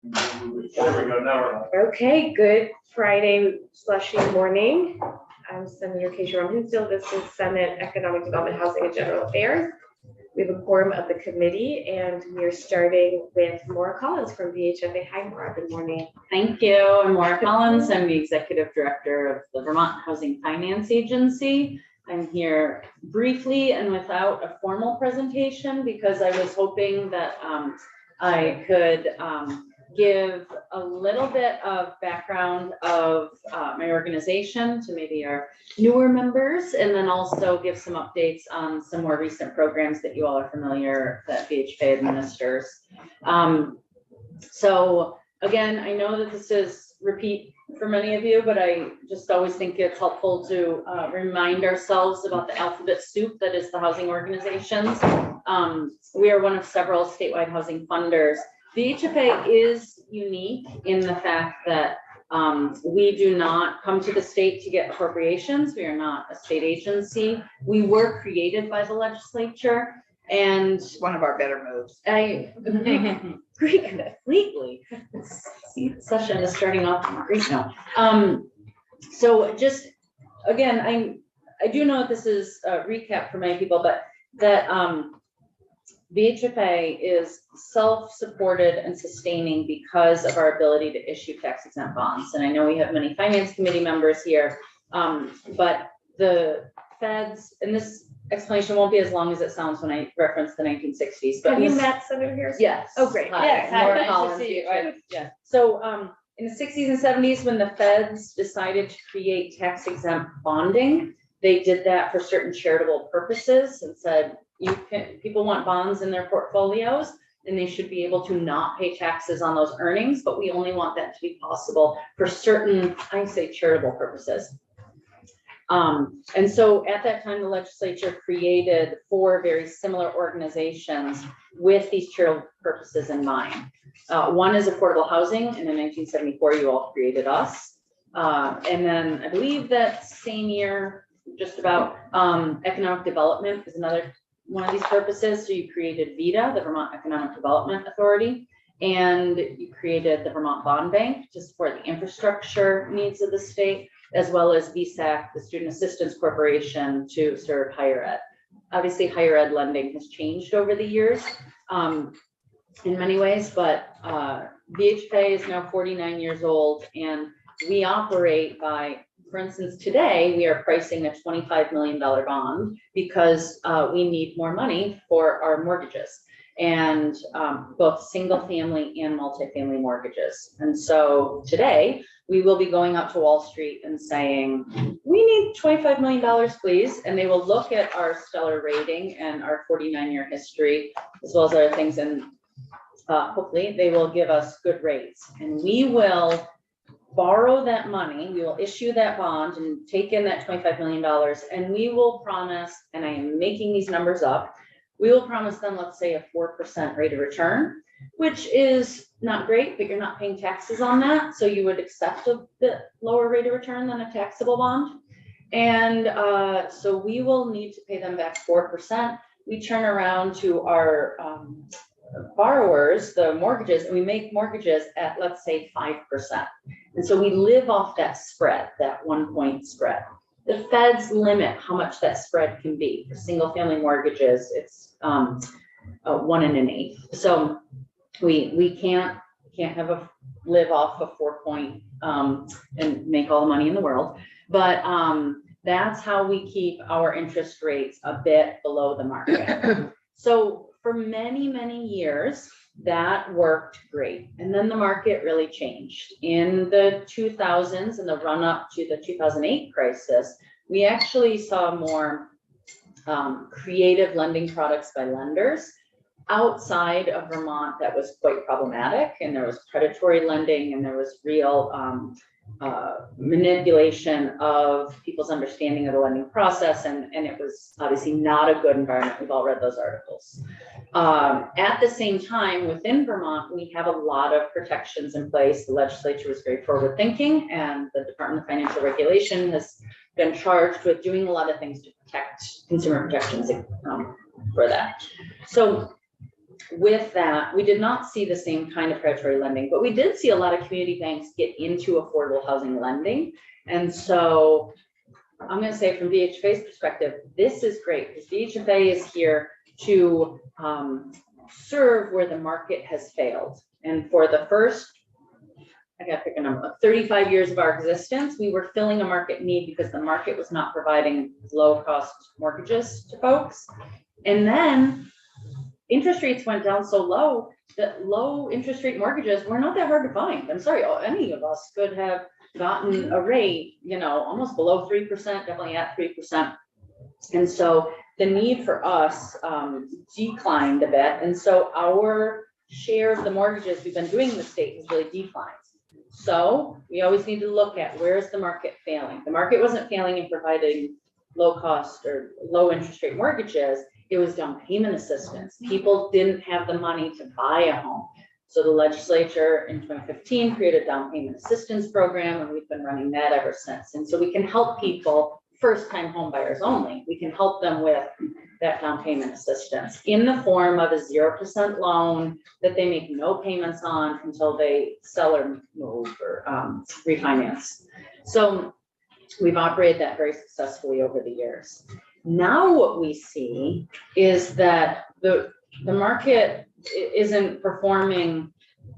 There we go, now we're on. Okay, good Friday slushy morning. I'm Senator Keisha Rumsfeld. This is Senate Economic Development, Housing and General Affairs. We have a quorum of the committee and we are starting with Maura Collins from VHFA. Hi, Maura, good morning. Thank you. I'm Maura Collins. I'm the Executive Director of the Vermont Housing Finance Agency. I'm here briefly and without a formal presentation because I was hoping that I could give a little bit of background of my organization to maybe our newer members, and then also give some updates on some more recent programs that you all are familiar that VHFA administers. So again, I know that this is repeat for many of you, but I just always think it's helpful to remind ourselves about the alphabet soup that is the housing organizations. We are one of several statewide housing funders. The VHFA is unique in the fact that we do not come to the state to get appropriations. We are not a state agency. We were created by the legislature, and one of our better moves. I agree completely. See, session is starting off on a great note. So just again, I do know that this is a recap for many people, but that VHFA is self-supported and sustaining because of our ability to issue tax-exempt bonds. And I know we have many finance committee members here, but the feds, and this explanation won't be as long as it sounds when I reference the 1960s. But have you met Senator Harrison? Yes. Oh, great. Yes. Maura Nice Collins, to see you. Yeah. So in the 60s and 70s, when the feds decided to create tax-exempt bonding, they did that for certain charitable purposes and said, people want bonds in their portfolios and they should be able to not pay taxes on those earnings, but we only want that to be possible for certain, I say charitable purposes. And so at that time, the legislature created 4 very similar organizations with these charitable purposes in mind. One is affordable housing, and in 1974, you all created us. And then I believe that same year, just about economic development is another one of these purposes. So you created VEDA, the Vermont Economic Development Authority, and you created the Vermont Bond Bank to support the infrastructure needs of the state, as well as VSAC, the Student Assistance Corporation, to serve higher ed. Obviously, higher ed lending has changed over the years in many ways, but VHFA is now 49 years old, and we operate by, for instance, today we are pricing a $25 million bond because we need more money for our mortgages, and both single family and multifamily mortgages. And so today we will be going out to Wall Street and saying, we need $25 million, please. And they will look at our stellar rating and our 49-year history, as well as other things. And hopefully they will give us good rates. And we will borrow that money, we will issue that bond and take in that $25 million. And we will promise, and I am making these numbers up, we will promise them, let's say, a 4% rate of return, which is not great, but you're not paying taxes on that. So you would accept a bit lower rate of return than a taxable bond. And so we will need to pay them back 4%. We turn around to our borrowers, the mortgages, and we make mortgages at, let's say, 5%. And so we live off that spread, that 1 point spread. The feds limit how much that spread can be. For single family mortgages, it's 1 1/8. So we can't have a live off a 4 point and make all the money in the world. But that's how we keep our interest rates a bit below the market. So for many, many years, that worked great. And then the market really changed. In the 2000s, in the run up to the 2008 crisis, we actually saw more creative lending products by lenders outside of Vermont that was quite problematic. And there was predatory lending, and there was real manipulation of people's understanding of the lending process. And it was obviously not a good environment. We've all read those articles. At the same time, within Vermont, we have a lot of protections in place. The legislature was very forward thinking, and the Department of Financial Regulation has been charged with doing a lot of things to protect consumer protections for that. So with that, we did not see the same kind of predatory lending, but we did see a lot of community banks get into affordable housing lending. And so I'm going to say from VHFA's perspective, this is great because VHFA is here to serve where the market has failed. And for the first, I got to pick a number, 35 years of our existence, we were filling a market need because the market was not providing low cost mortgages to folks. And then interest rates went down so low that low interest rate mortgages were not that hard to find. I'm sorry, any of us could have gotten a rate, you know, almost below 3%, definitely at 3%. And so the need for us declined a bit. And so our share of the mortgages we've been doing in the state has really declined. So we always need to look at where's the market failing. The market wasn't failing in providing low cost or low interest rate mortgages. It was down payment assistance. People didn't have the money to buy a home. So the legislature in 2015 created a down payment assistance program, and we've been running that ever since. And so we can help people, first-time home buyers only, we can help them with that down payment assistance in the form of a 0% loan that they make no payments on until they sell or move or refinance. So we've operated that very successfully over the years. Now what we see is that the market isn't performing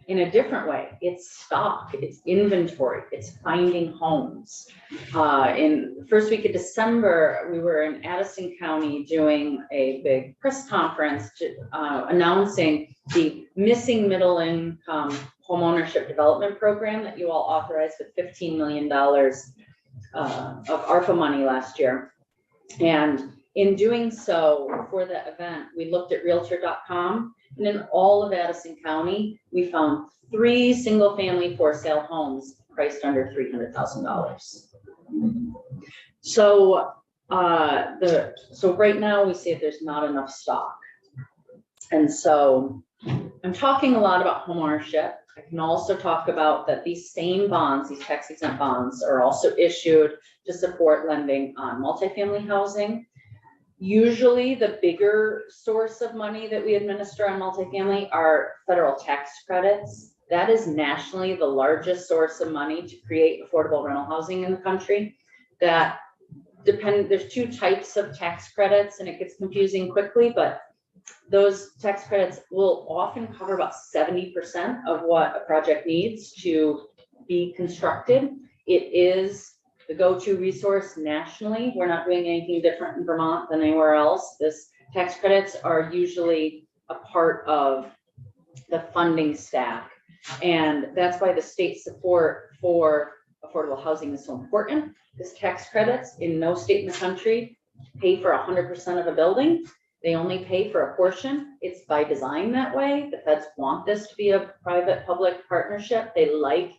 in a different way. It's stock, it's inventory, it's finding homes. In the first week of December, we were in Addison County doing a big press conference announcing the missing middle income homeownership development program that you all authorized with $15 million of ARPA money last year. And in doing so, for that event, we looked at Realtor.com, and in all of Addison County, we found 3 single-family for-sale homes priced under $300,000. So, so right now we see that there's not enough stock, and so I'm talking a lot about homeownership. I can also talk about that these same bonds, these tax-exempt bonds, are also issued to support lending on multifamily housing. Usually the bigger source of money that we administer on multifamily are federal tax credits. That is nationally the largest source of money to create affordable rental housing in the country. That there's 2 types of tax credits, and it gets confusing quickly, but those tax credits will often cover about 70% of what a project needs to be constructed. It is the go-to resource nationally. We're not doing anything different in Vermont than anywhere else. This tax credits are usually a part of the funding stack. And that's why the state support for affordable housing is so important. This tax credits in no state in the country pay for 100% of a building. They only pay for a portion. It's by design that way. The feds want this to be a private-public partnership. They like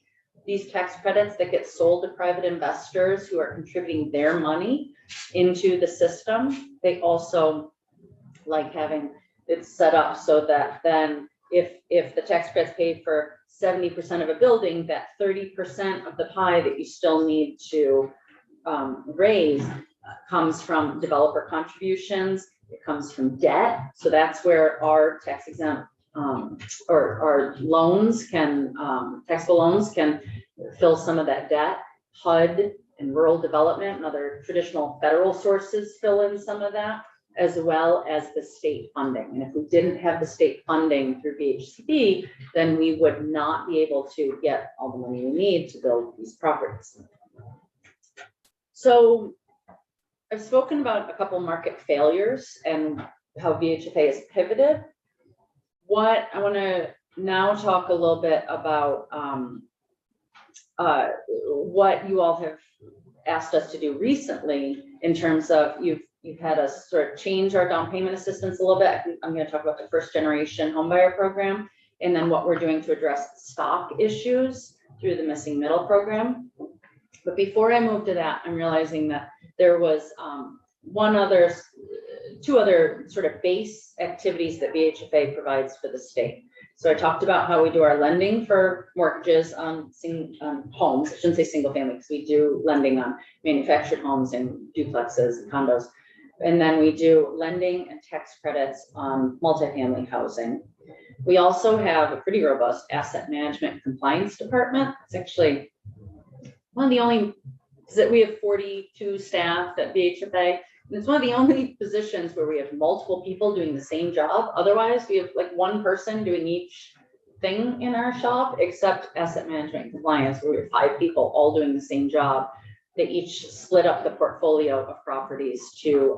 these tax credits that get sold to private investors who are contributing their money into the system. They also like having it set up so that then if the tax credits pay for 70% of a building, that 30% of the pie that you still need to raise comes from developer contributions. It comes from debt. So that's where our tax exempt or our loans can, taxable loans can fill some of that debt. HUD and rural development and other traditional federal sources fill in some of that, as well as the state funding. And if we didn't have the state funding through VHCB, then we would not be able to get all the money we need to build these properties. So I've spoken about a couple market failures and how VHFA has pivoted. What I want to now talk a little bit about what you all have asked us to do recently in terms of you've had us sort of change our down payment assistance a little bit. I'm going to talk about the first generation homebuyer program and then what we're doing to address stock issues through the missing middle program. But before I move to that, I'm realizing that there was two other sort of base activities that VHFA provides for the state. So I talked about how we do our lending for mortgages on homes. I shouldn't say single family because we do lending on manufactured homes and duplexes and condos. And then we do lending and tax credits on multifamily housing. We also have a pretty robust asset management compliance department. It's actually one of the only, that we have 42 staff at BHFA. And it's one of the only positions where we have multiple people doing the same job. Otherwise, we have like one person doing each thing in our shop, except asset management and compliance, where we have 5 people all doing the same job. They each split up the portfolio of properties to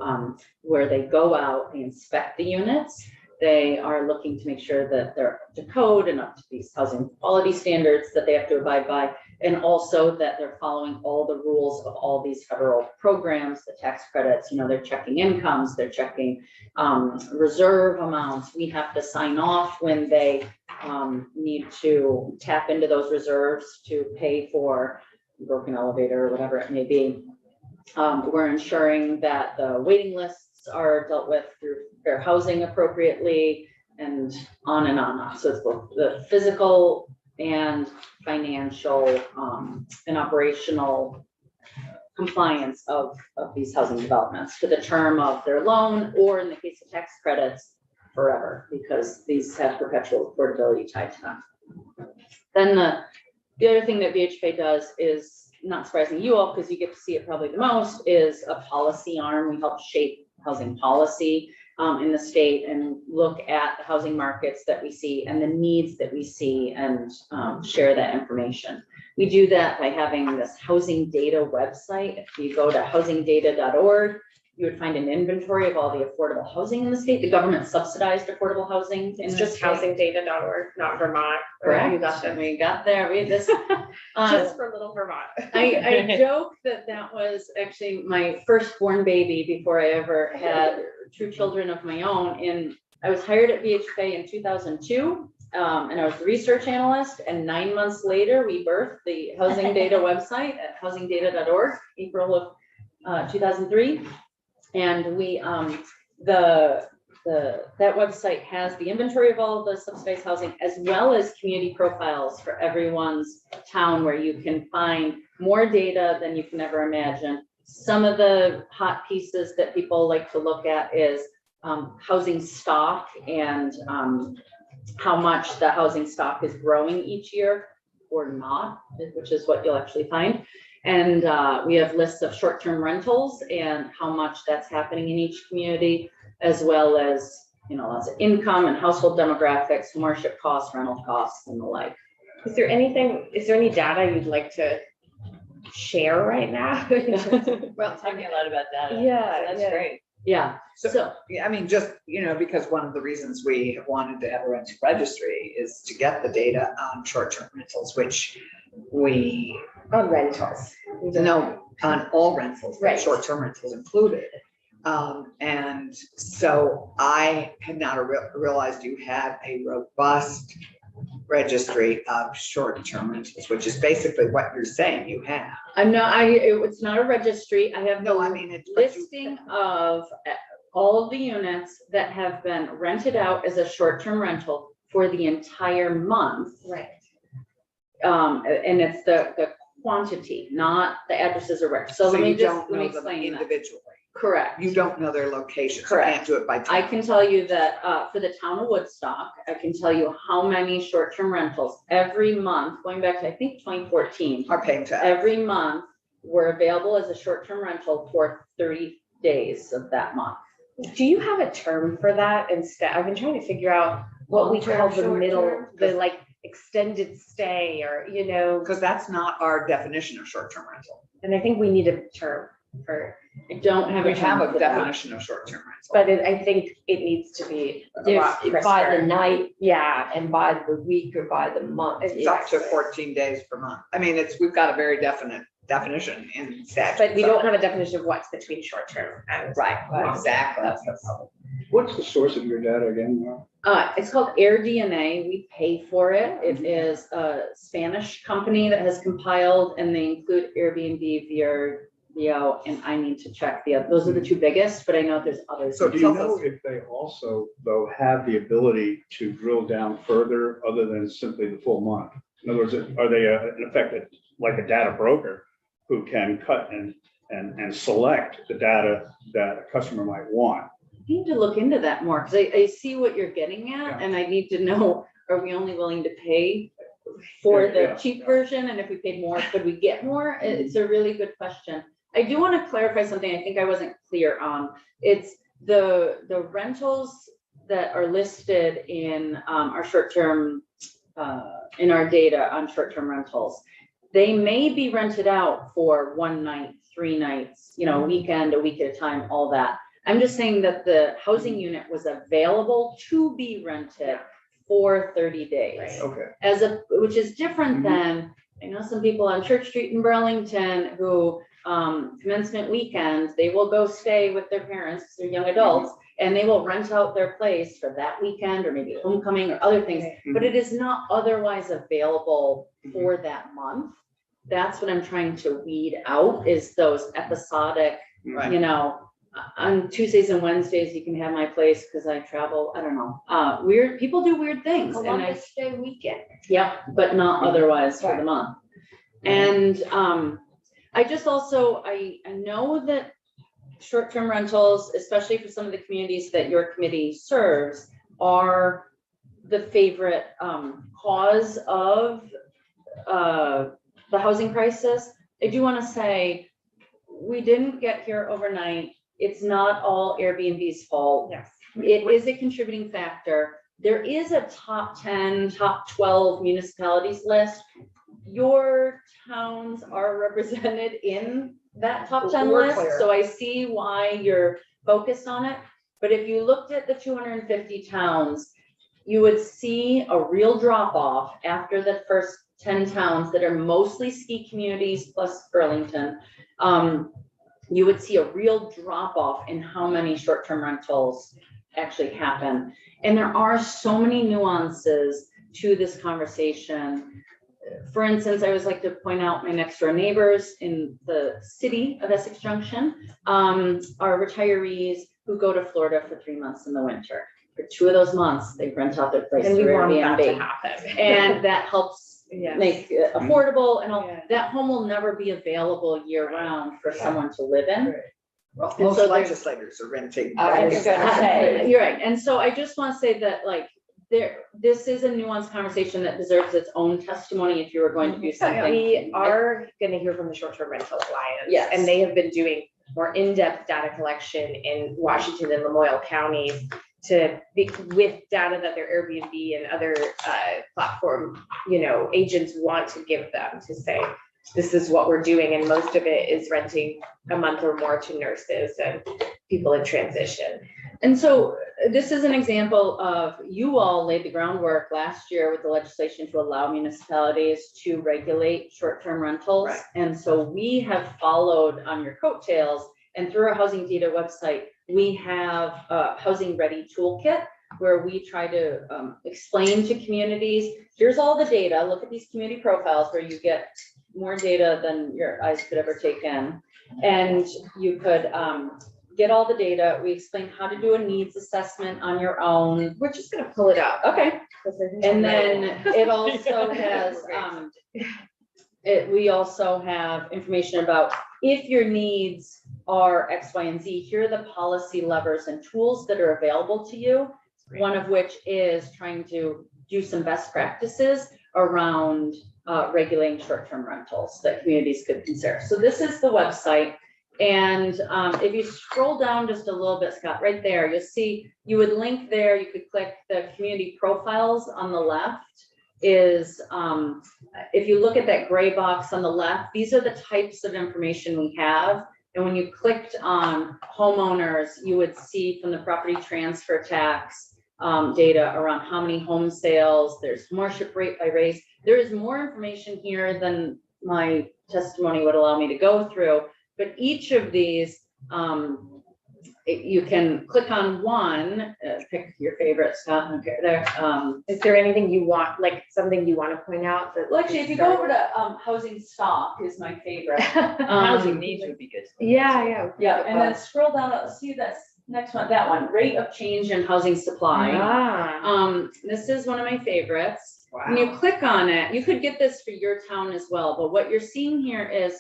where they go out, they inspect the units. They are looking to make sure that they're up to code and up to these housing quality standards that they have to abide by. And also that they're following all the rules of all these federal programs, the tax credits, they're checking incomes, they're checking reserve amounts. We have to sign off when they need to tap into those reserves to pay for broken elevator or whatever it may be. We're ensuring that the waiting lists are dealt with through fair housing appropriately and on and on. So it's both the physical and financial and operational compliance of these housing developments to the term of their loan, or in the case of tax credits, forever, because these have perpetual affordability tied to them. Then the other thing that BHFA does is, not surprising you all, because you get to see it probably the most, is a policy arm. We help shape housing policy in the state and look at the housing markets that we see and the needs that we see and share that information. We do that by having this housing data website. If you go to housingdata.org, you would find an inventory of all the affordable housing in the state. The government subsidized affordable housing. It's just housingdata.org, not Vermont. Correct. You got them. We got there. We had this. Just for little Vermont. I joke that was actually my firstborn baby before I ever had true children of my own. And I was hired at BHFA in 2002, and I was the research analyst. And 9 months later, we birthed the housing data website at housingdata.org, April of 2003. And we that website has the inventory of all of the subsidized housing, as well as community profiles for everyone's town, where you can find more data than you can ever imagine. Some of the hot pieces that people like to look at is housing stock and how much the housing stock is growing each year or not, which is what you'll actually find. And we have lists of short-term rentals and how much that's happening in each community, as well as, lots of income and household demographics, homeownership costs, rental costs, and the like. Is there any data you'd like to share right now? Well, talking a lot about that. Yeah, That's yeah. great. Yeah. So, yeah, I mean, just, because one of the reasons we have wanted to have a rental registry is to get the data on short-term rentals, which we On rentals. know on all rentals, Right. short-term rentals included. And so I had not realized you had a robust registry of short-term rentals, which is basically what you're saying you have. It's not a registry. I have No, the I mean, it's what you- listing of all of the units that have been rented out as a short-term rental for the entire month. Right. And it's the quantity, not the addresses or where. So let me you don't let me know them explain that. individually. Correct. You don't know their locations. Correct. You can't do it by I town. can tell you that for the town of Woodstock, I can tell you how many short-term rentals every month, going back to, I think, 2014, Are paying tax. every month were available as a short-term rental for 30 days of that month. Do you have a term for that instead? I've been trying to figure out what we call the middle, the like extended stay or, Because that's not our definition of short-term rental. and I think we need a term for, I don't have We a have term a for that. definition of short-term rental. but I think it needs to be a lot There's by the crisper. night Yeah, and by the week or by the month. It's up to Exactly. 14 days per month. I mean, we've got a very definite definition in statute. but we don't have a definition of what's between short term and. Right, Right. exactly. That's the problem. What's the source of your data again, Laura? It's called AirDNA. We pay for it. It is a Spanish company that has compiled, and they include Airbnb, VRBO, and I need to check those are the two biggest, but I know there's others. So Do you know if they also, though, have the ability to drill down further other than simply the full month? In other words, are they in effect like a data broker who can cut and select the data that a customer might want need to look into that more, because I see what you're getting at, Yeah. and I need to know, are we only willing to pay for the Yeah, cheap yeah. version, and if we paid more, could we get more? It's a really good question. I do want to clarify something I think I wasn't clear on. It's the rentals that are listed in our short-term, in our data on short-term rentals. They may be rented out for 1 night, 3 nights, a weekend, a week at a time, all that. I'm just saying that the housing unit was available to be rented for 30 days. Right. Okay. Which is different Mhm. than, I know some people on Church Street in Burlington who, commencement weekend, they will go stay with their parents, 'cause they're young adults, and they will rent out their place for that weekend, or maybe homecoming or other things, Right. but it is not otherwise available for that month. That's what I'm trying to weed out, is those episodic, Right. on Tuesdays and Wednesdays, you can have my place because I travel, I don't know, weird, people do weird things. And Columbus Day weekend. yeah, but not otherwise for the month. And I just also, I know that short-term rentals, especially for some of the communities that your committee serves, are the favorite cause of the housing crisis. I do want to say, we didn't get here overnight. It's not all Airbnb's fault. Yes. It is a contributing factor. There is a top 10, top 12 municipalities list. Your towns are represented in that top 10 We're list, clear. so I see why you're focused on it. But if you looked at the 250 towns, you would see a real drop off after the first 10 towns that are mostly ski communities plus Burlington. You would see a real drop off in how many short-term rentals actually happen. And there are so many nuances to this conversation. For instance, I always like to point out my next door neighbors in the city of Essex Junction are retirees who go to Florida for 3 months in the winter. For 2 of those months, they rent out their place And we through want that to Airbnb. happen. And that helps Yes. make it affordable, and all. Yeah. That home will never be available year round for someone to live in. Well, And most so there's- legislators are renting. I was gonna say. You're right. And so I just want to say that, like, this is a nuanced conversation that deserves its own testimony if you were going to do something. We are going to hear from the short-term rental alliance. Yes. And they have been doing more in-depth data collection in Washington and Lamoille counties with data that their Airbnb and other platform, agents want to give them to say, this is what we're doing. And most of it is renting a month or more to nurses and people in transition. And so this is an example of, you all laid the groundwork last year with the legislation to allow municipalities to regulate short-term rentals. Right. And so we have followed on your coattails, and through our housing data website, we have a housing ready toolkit where we try to explain to communities, here's all the data, look at these community profiles where you get more data than your eyes could ever take in. And you could get all the data. We explain how to do a needs assessment on your own. We're just going to pull it up. Okay. And then it also has, we also have information about if your needs are X, Y, and Z, here are the policy levers and tools that are available to you. One of which is trying to do some best practices around regulating short-term rentals that communities could consider. So this is the website. And if you scroll down just a little bit, Scott, right there, you'll see, you would link there, you could click the community profiles on the left. Is if you look at that gray box on the left, these are the types of information we have. And when you clicked on homeowners, you would see from the property transfer tax data around how many home sales, there's homeownership rate by race. There is more information here than my testimony would allow me to go through. But each of these, you can click on one, pick your favorite, Scott. Okay, there. Is there anything you want, like something you want to point out? That Well, actually, if you go over to housing stock is my favorite. Housing needs would be good. Yeah. Yeah, and then scroll down, see that next one, that one, rate of change in housing supply. This is one of my favorites. When you click on it, you could get this for your town as well, but what you're seeing here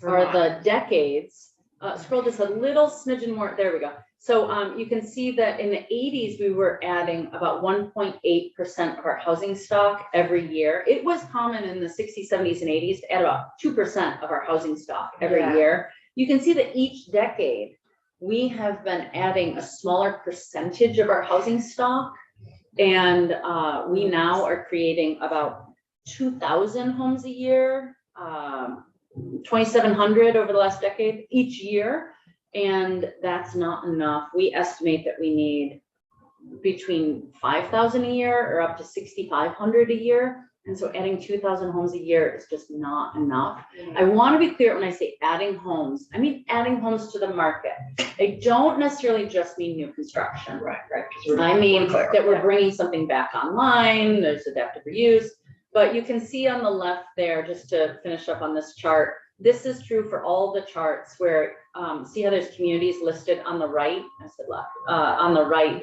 are the decades scroll just a little smidgen more, there we go. So you can see that in the 80s, we were adding about 1.8% of our housing stock every year. It was common in the 60s, 70s, and 80s to add about 2% of our housing stock every Yeah. year. You can see that each decade, we have been adding a smaller percentage of our housing stock. And we now are creating about 2,000 homes a year, 2,700 over the last decade each year. And that's not enough. We estimate that we need between 5,000 a year or up to 6,500 a year. And so adding 2,000 homes a year is just not enough. I want to be clear when I say adding homes, I mean adding homes to the market. I don't necessarily just mean new construction. Right. I mean We're clear. that we're bringing something back online, there's adaptive reuse. But you can see on the left there, just to finish up on this chart, this is true for all the charts where, see how there's communities listed on the right? I said left. On the right,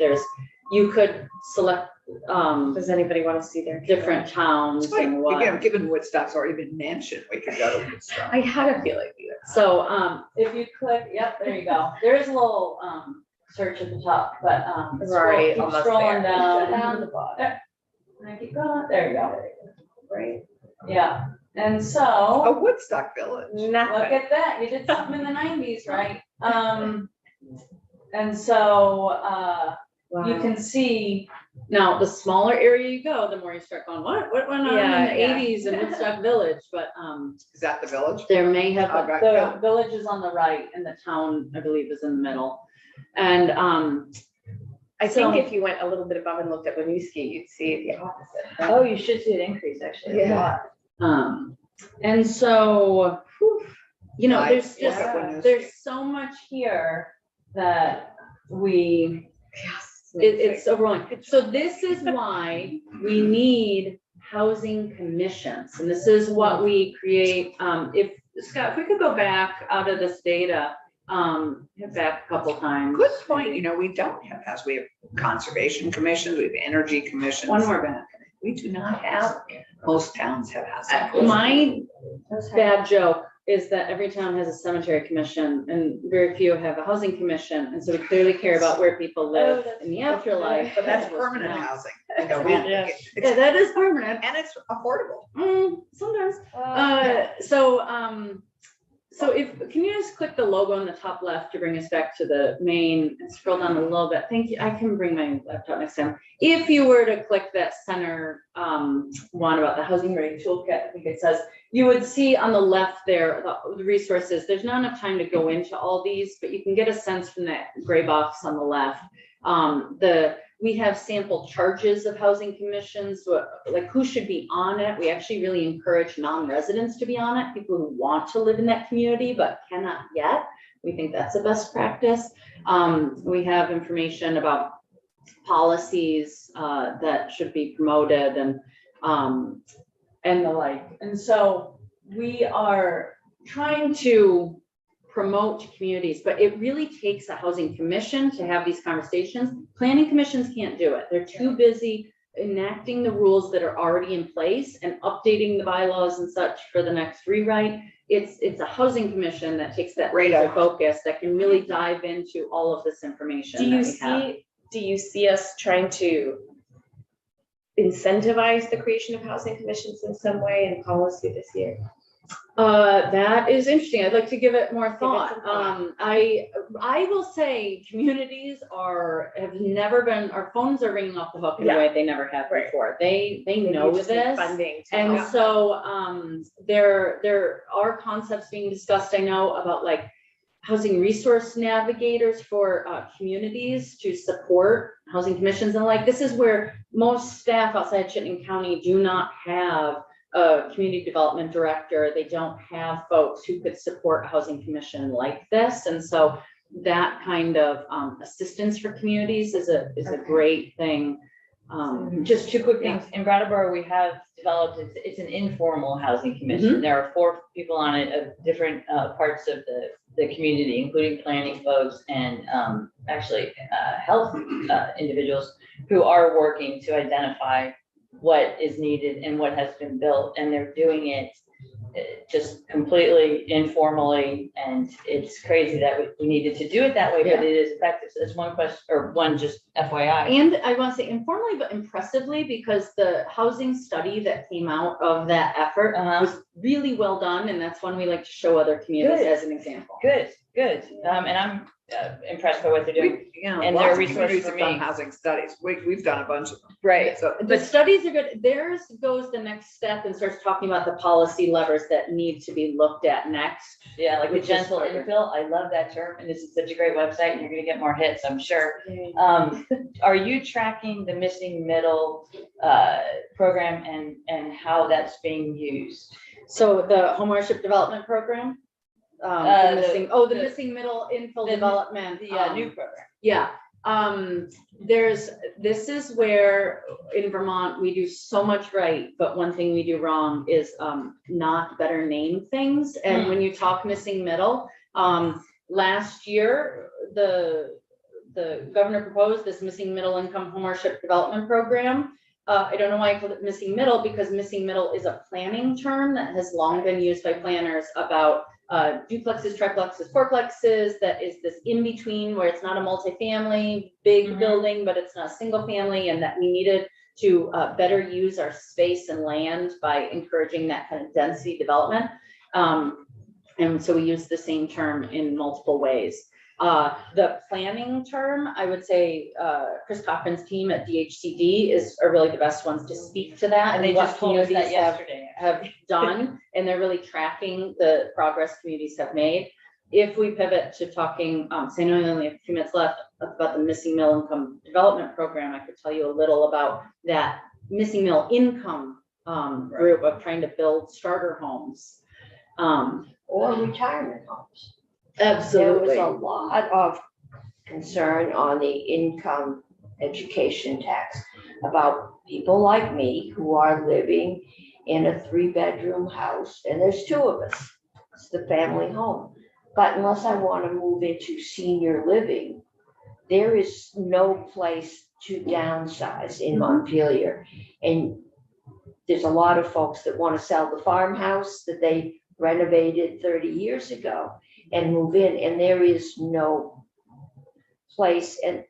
you could select Does anybody want to see their? different towns Like, and what. again, given Woodstock's already been mentioned, we could go to Woodstock. I had a feeling. So if you click, yep, there you go. There is a little search at the top, but Right, keep almost scrolling there. down. the bottom. And I keep going. There you go. Right. Yeah. And A so Woodstock Village. look Nothing. at that. You did something in the 90s, right? And so you can see now the smaller area you go, the more you start going, what went on Yeah, in the yeah. 80s in Woodstock Village? But Is that the village? there may have, Oh, right, the yeah. village is on the right and the town, I believe, is in the middle. And I So- think if you went a little bit above and looked at Winooski, you'd see the opposite. Oh, you should see an increase, actually. a Yeah. lot. and so, whew, you know, Right, there's look just, at Winooski. there's so much here that Yes. it's overwhelming. So this is why we need housing commissions. And this is what we create. If Scott, if we could go back out of this data, hit back a couple times. Good point. You know, we don't have house. We have conservation commissions, we have energy commissions. One more back. We do not have, most towns have housing. My bad joke is that every town has a cemetery commission and very few have a housing commission. And so we clearly care about where people live in the afterlife. But that's permanent housing. You know, Yeah. it's- Yeah, that is permanent. And it's affordable. Sometimes. So can you just click the logo on the top left to bring us back to the main and scroll down a little bit? Thank you. I can bring my laptop next time. If you were to click that center one about the housing ready toolkit, I think it says, you would see on the left there, the resources. There's not enough time to go into all these, but you can get a sense from that gray box on the left. We have sample charges of housing commissions, like who should be on it. We actually really encourage non-residents to be on it, people who want to live in that community but cannot yet. We think that's a best practice. We have information about policies that should be promoted and the like. And so we are trying to promote communities, but it really takes a housing commission to have these conversations. Planning commissions can't do it. They're too busy enacting the rules that are already in place and updating the bylaws and such for the next rewrite. It's a housing commission that takes that laser focus that can really dive into all of this information. Do you see us trying to incentivize the creation of housing commissions in some way in policy this year? That is interesting. I'd like to give it more some thought. thought. I will say communities have never been, our phones are ringing off the hook in a way they never have Right. before. They Maybe know just need this. funding to And help. so there are concepts being discussed, I know, about like housing resource navigators for communities to support housing commissions. And like, this is where most staff outside Chittenden County do not have a community development director. They don't have folks who could support a housing commission like this. And so that kind of assistance for communities is a great thing. Just two quick things. In Brattleboro, we have developed, it's an informal housing commission. There are 4 people on it of different parts of the community, including planning folks and actually health individuals who are working to identify what is needed and what has been built, and they're doing it just completely informally, and it's crazy that we needed to do it that way, but it is effective. So that's one question, or one just FYI. And I want to say informally, but impressively, because the housing study that came out of that effort was really well done. And that's one we like to show other communities Good. as an example. Good. And I'm impressed by what they're doing. And lots they're a of resource communities for have done me. housing studies. We've done a bunch of them. Right. So, The studies are good. Theirs goes the next step and starts talking about the policy levers that need to be looked at next. Yeah, like the Which is gentle harder. infill. I love that term. And this is such a great website, and you're gonna get more hits, I'm sure. Are you tracking the missing middle program and how that's being used? So the homeownership development program. The The missing middle infill the- development. The new program. Yeah, this is where in Vermont, we do so much right, but one thing we do wrong is not better name things. And when you talk missing middle, last year, the governor proposed this missing middle income homeownership development program. I don't know why I called it missing middle, because missing middle is a planning term that has long been used by planners about duplexes, triplexes, fourplexes, that is this in between where it's not a multifamily big building, but it's not a single family, and that we needed to better use our space and land by encouraging that kind of density development. And so we use the same term in multiple ways. The planning term, I would say, Chris Cochran's team at DHCD are really the best ones to speak to that. And they what just told us that communities yesterday. have done, and they're really tracking the progress communities have made. If we pivot to talking, so I know we only have a few minutes left, about the missing middle income development program, I could tell you a little about that missing middle income group of trying to build starter homes. Or retirement homes. Absolutely. There was a lot of concern on the income education tax about people like me who are living in a 3-bedroom house, and there's 2 of us. It's the family home. But unless I want to move into senior living, there is no place to downsize in Montpelier. And there's a lot of folks that want to sell the farmhouse that they renovated 30 years ago and move in, and there is no place. And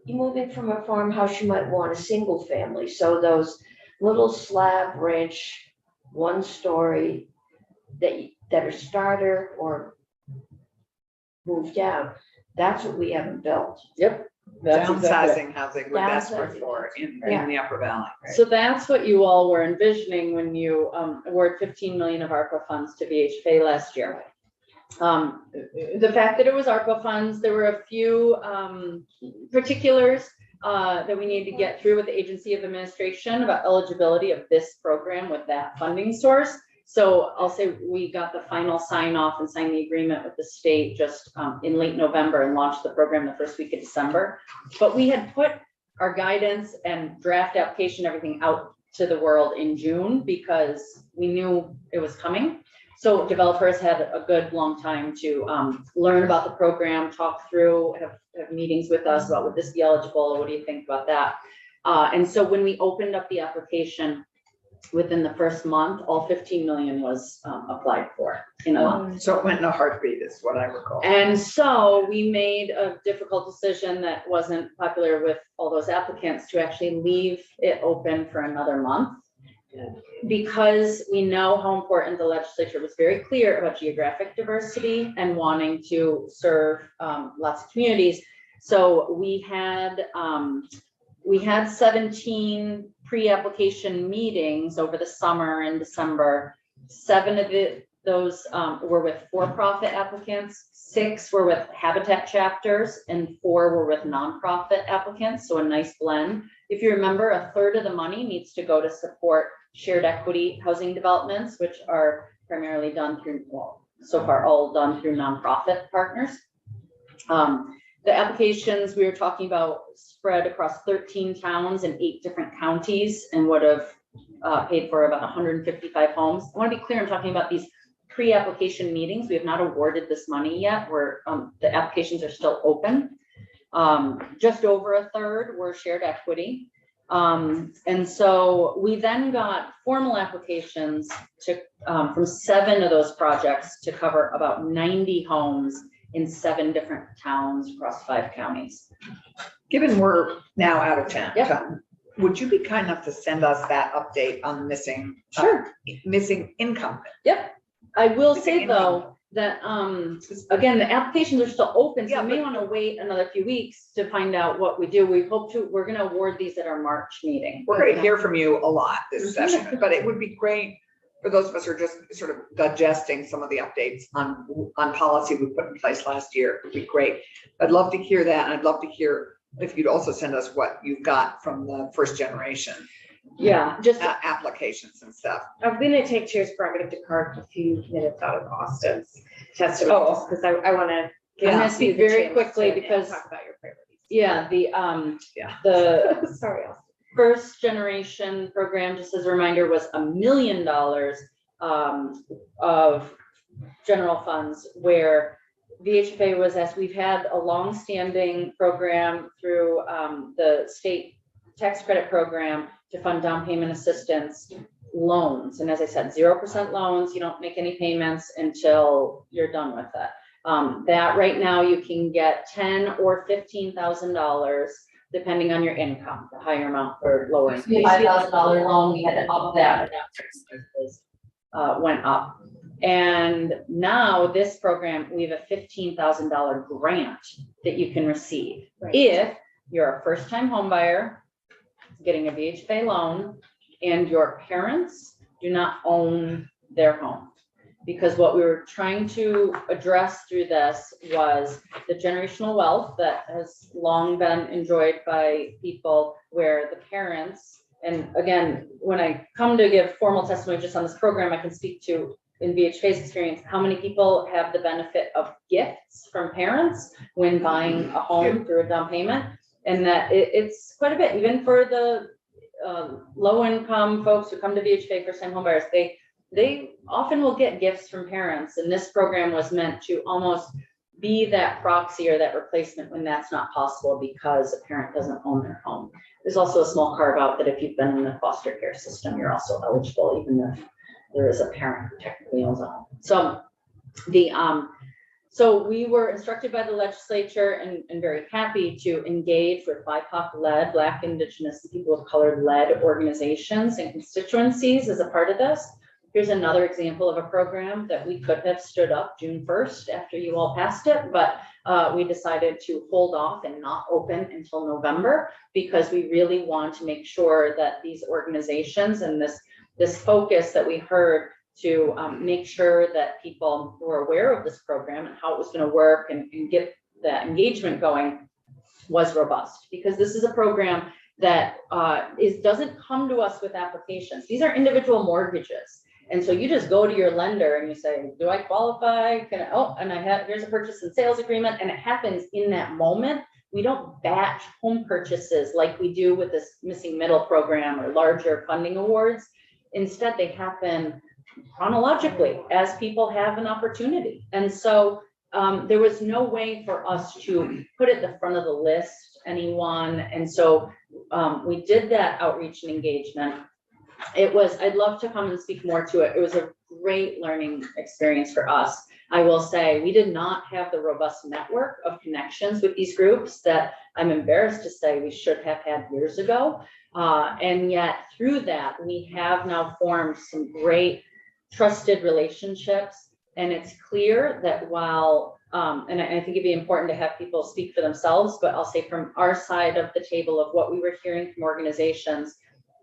you move in from a farmhouse, you might want a single family. So those little slab ranch, 1-story that are starter or moved down, that's what we haven't built. Yep. That's exactly it. Downsizing housing we're desperate Downsizing. for in Yeah. the Upper Valley. So that's what you all were envisioning when you awarded 15 million of ARPA funds to VHFA last year. The fact that it was ARPA funds, there were a few particulars that we needed to get through with the Agency of Administration about eligibility of this program with that funding source. So I'll say we got the final sign off and signed the agreement with the state just in late November and launched the program the first week of December. But we had put our guidance and draft application, everything out to the world in June because we knew it was coming. So developers had a good long time to learn about the program, talk through, have meetings with us about would this be eligible? What do you think about that? And so when we opened up the application, within the first month, all 15 million was applied for in a month. So it went in a heartbeat is what I recall. And so we made a difficult decision that wasn't popular with all those applicants to actually leave it open for another month. Because we know how important the legislature was very clear about geographic diversity and wanting to serve lots of communities. So we had 17 pre-application meetings over the summer in December. 7 of those were with for-profit applicants, 6 were with Habitat chapters, and 4 were with nonprofit applicants, so a nice blend. If you remember, a third of the money needs to go to support shared equity housing developments, which are primarily done through, well, so far all done through nonprofit partners. The applications we were talking about spread across 13 towns and 8 different counties and would have paid for about 155 homes. I want to be clear, I'm talking about these pre-application meetings. We have not awarded this money yet. The applications are still open. Just over a third were shared equity. And so we then got formal applications to, from 7 of those projects to cover about 90 homes in 7 different towns across 5 counties. Given we're now out of town, Yep. Tom, would you be kind enough to send us that update on missing? Missing income? Yep. I will Missing say income. though, that, again, the applications are still open, so Yeah, you may but- want to wait another few weeks to find out what we do. We're going to award these at our March meeting. We're gonna hear from you a lot this session, but it would be great for those of us who are just sort of digesting some of the updates on policy we put in place last year. It'd be great. I'd love to hear that, and I'd love to hear if you'd also send us what you've got from the first generation Yeah, just, applications and stuff. I'm gonna take Chair's prerogative to carve a few minutes out of Austin's testimony, Oh. just because I wanna. I'm gonna speak very quickly and because- Talk about your priorities. yeah, Yeah. the Sorry, Austin. first generation program, just as a reminder, was $1 million of general funds, where VHFA was, as we've had a long-standing program through the state tax credit program to fund down payment assistance loans. And as I said, 0% loans, you don't make any payments until you're done with it. That right now you can get $10,000 or $15,000 depending on your income, the higher amount for lower. income. $5,000 loan, we had to up that. Went up. And now this program, we have a $15,000 grant that you can receive. Right. If you're a first-time home buyer getting a VHFA loan and your parents do not own their home. Because what we were trying to address through this was the generational wealth that has long been enjoyed by people, where the parents, and again, when I come to give formal testimony just on this program, I can speak to, in VHFA's experience, how many people have the benefit of gifts from parents when buying a home through a down payment. And that it's quite a bit, even for the low income folks who come to VHFA, first time home buyers, they often will get gifts from parents. And this program was meant to almost be that proxy or that replacement when that's not possible because a parent doesn't own their home. There's also a small carve out that if you've been in the foster care system, you're also eligible, even if there is a parent who technically owns a home. So so we were instructed by the legislature and very happy to engage with BIPOC-led, Black, Indigenous, and people of color-led organizations and constituencies as a part of this. Here's another example of a program that we could have stood up June 1st after you all passed it, but we decided to hold off and not open until November because we really want to make sure that these organizations and this focus that we heard to make sure that people were aware of this program and how it was going to work and get that engagement going was robust. Because this is a program that doesn't come to us with applications. These are individual mortgages. And so you just go to your lender and you say, do I qualify? Here's a purchase and sales agreement. And it happens in that moment. We don't batch home purchases like we do with this missing middle program or larger funding awards. Instead, they happen chronologically as people have an opportunity. And so there was no way for us to put at the front of the list anyone. And so we did that outreach and engagement. I'd love to come and speak more to it. It was a great learning experience for us. I will say we did not have the robust network of connections with these groups that I'm embarrassed to say we should have had years ago. And yet through that, we have now formed some great trusted relationships. And it's clear that while, and I think it'd be important to have people speak for themselves, but I'll say from our side of the table of what we were hearing from organizations,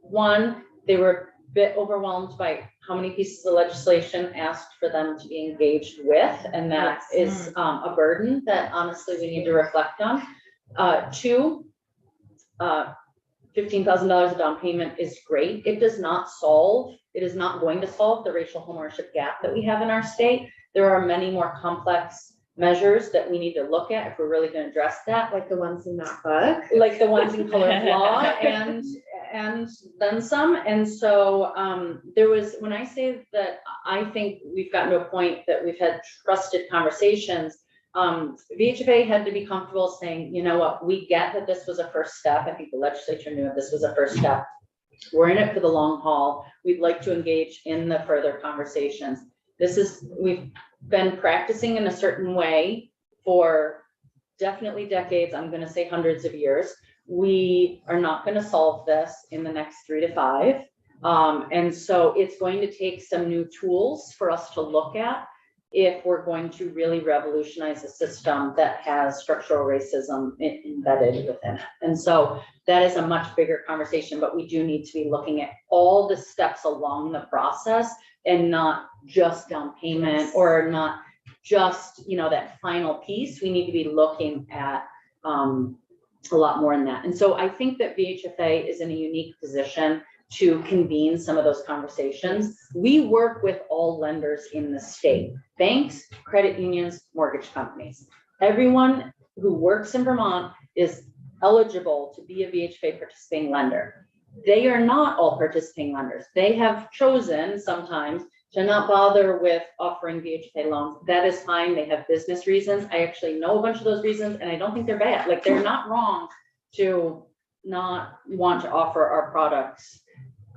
one, they were a bit overwhelmed by how many pieces of legislation asked for them to be engaged with. And that is a burden that honestly we need to reflect on. Two, $15,000 of down payment is great. It is not going to solve the racial homeownership gap that we have in our state. There are many more complex measures that we need to look at if we're really going to address that. Like the ones in that book. Like the ones in colored law and then some. And so when I say that I think we've gotten to a point that we've had trusted conversations, VHFA had to be comfortable saying, you know what, we get that this was a first step. I think the legislature knew this was a first step. We're in it for the long haul. We'd like to engage in the further conversations. We've been practicing in a certain way for definitely decades. I'm gonna say hundreds of years. We are not gonna solve this in the next 3 to 5. And so it's going to take some new tools for us to look at if we're going to really revolutionize a system that has structural racism embedded within it. And so that is a much bigger conversation, but we do need to be looking at all the steps along the process and not just down payment or not just, that final piece. We need to be looking at a lot more in that. And so I think that VHFA is in a unique position to convene some of those conversations. We work with all lenders in the state, banks, credit unions, mortgage companies. Everyone who works in Vermont is eligible to be a VHFA participating lender. They are not all participating lenders. They have chosen sometimes to not bother with offering VHFA loans. That is fine. They have business reasons. I actually know a bunch of those reasons, and I don't think they're bad. Like, they're not wrong to not want to offer our products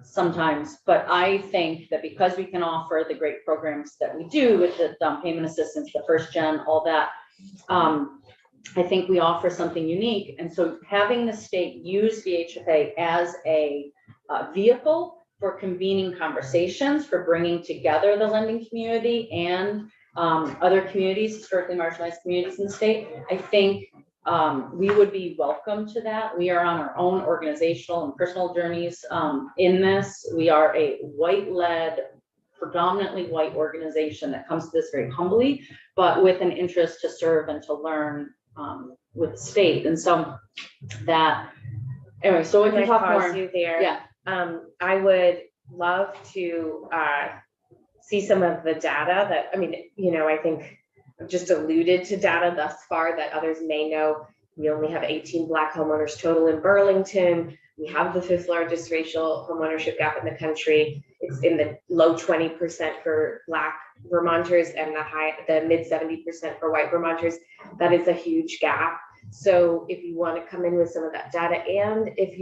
sometimes, but I think that because we can offer the great programs that we do with the down payment assistance, the first gen, all that, I think we offer something unique. And so having the state use VHFA as a vehicle for convening conversations, for bringing together the lending community and other communities, historically marginalized communities in the state, I think we would be welcome to that. We are on our own organizational and personal journeys in this. We are a white-led, predominantly white organization that comes to this very humbly, but with an interest to serve and to learn with the state. And so that, anyway, so we can talk more. You there. Yeah. I would love to see some of the data that, I think I've just alluded to data thus far that others may know. We only have 18 Black homeowners total in Burlington. We have the 5th largest racial homeownership gap in the country. It's in the low 20% for Black Vermonters and the mid 70% for white Vermonters. That is a huge gap. So if you want to come in with some of that data, and if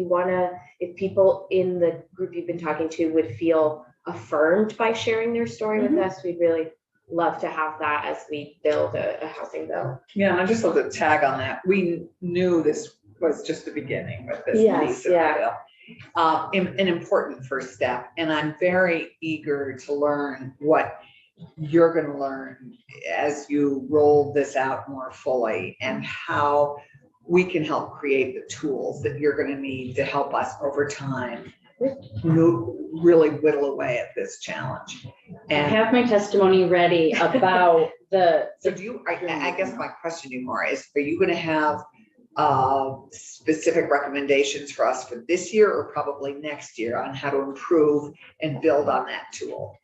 people in the group you've been talking to would feel affirmed by sharing their story with us, we'd really love to have that as we build a housing bill. Yeah, and I just love to tag on that. We knew this was just the beginning with this piece of the bill. An important first step, and I'm very eager to learn what you're going to learn as you roll this out more fully, and how we can help create the tools that you're going to need to help us over time really whittle away at this challenge. And I have my testimony ready about the. So I guess my question to you, Maura, is, are you going to have specific recommendations for us for this year or probably next year on how to improve and build on that tool,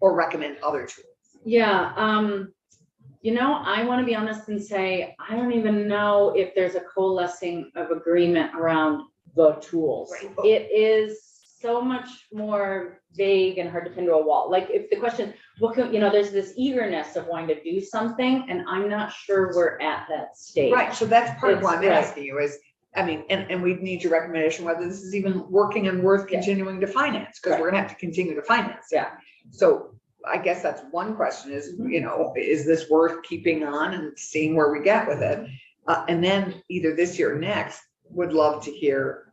or recommend other tools? Yeah, I want to be honest and say, I don't even know if there's a coalescing of agreement around the tools. Right. It is so much more vague and hard to pin to a wall. Like, if the question, there's this eagerness of wanting to do something, and I'm not sure we're at that stage. Right, so that's part of what I'm Right. asking you is, and we need your recommendation whether this is even working and worth continuing to finance, because we're gonna have to continue to finance it. Yeah. So I guess that's one question is, is this worth keeping on and seeing where we get with it? And then either this year or next, would love to hear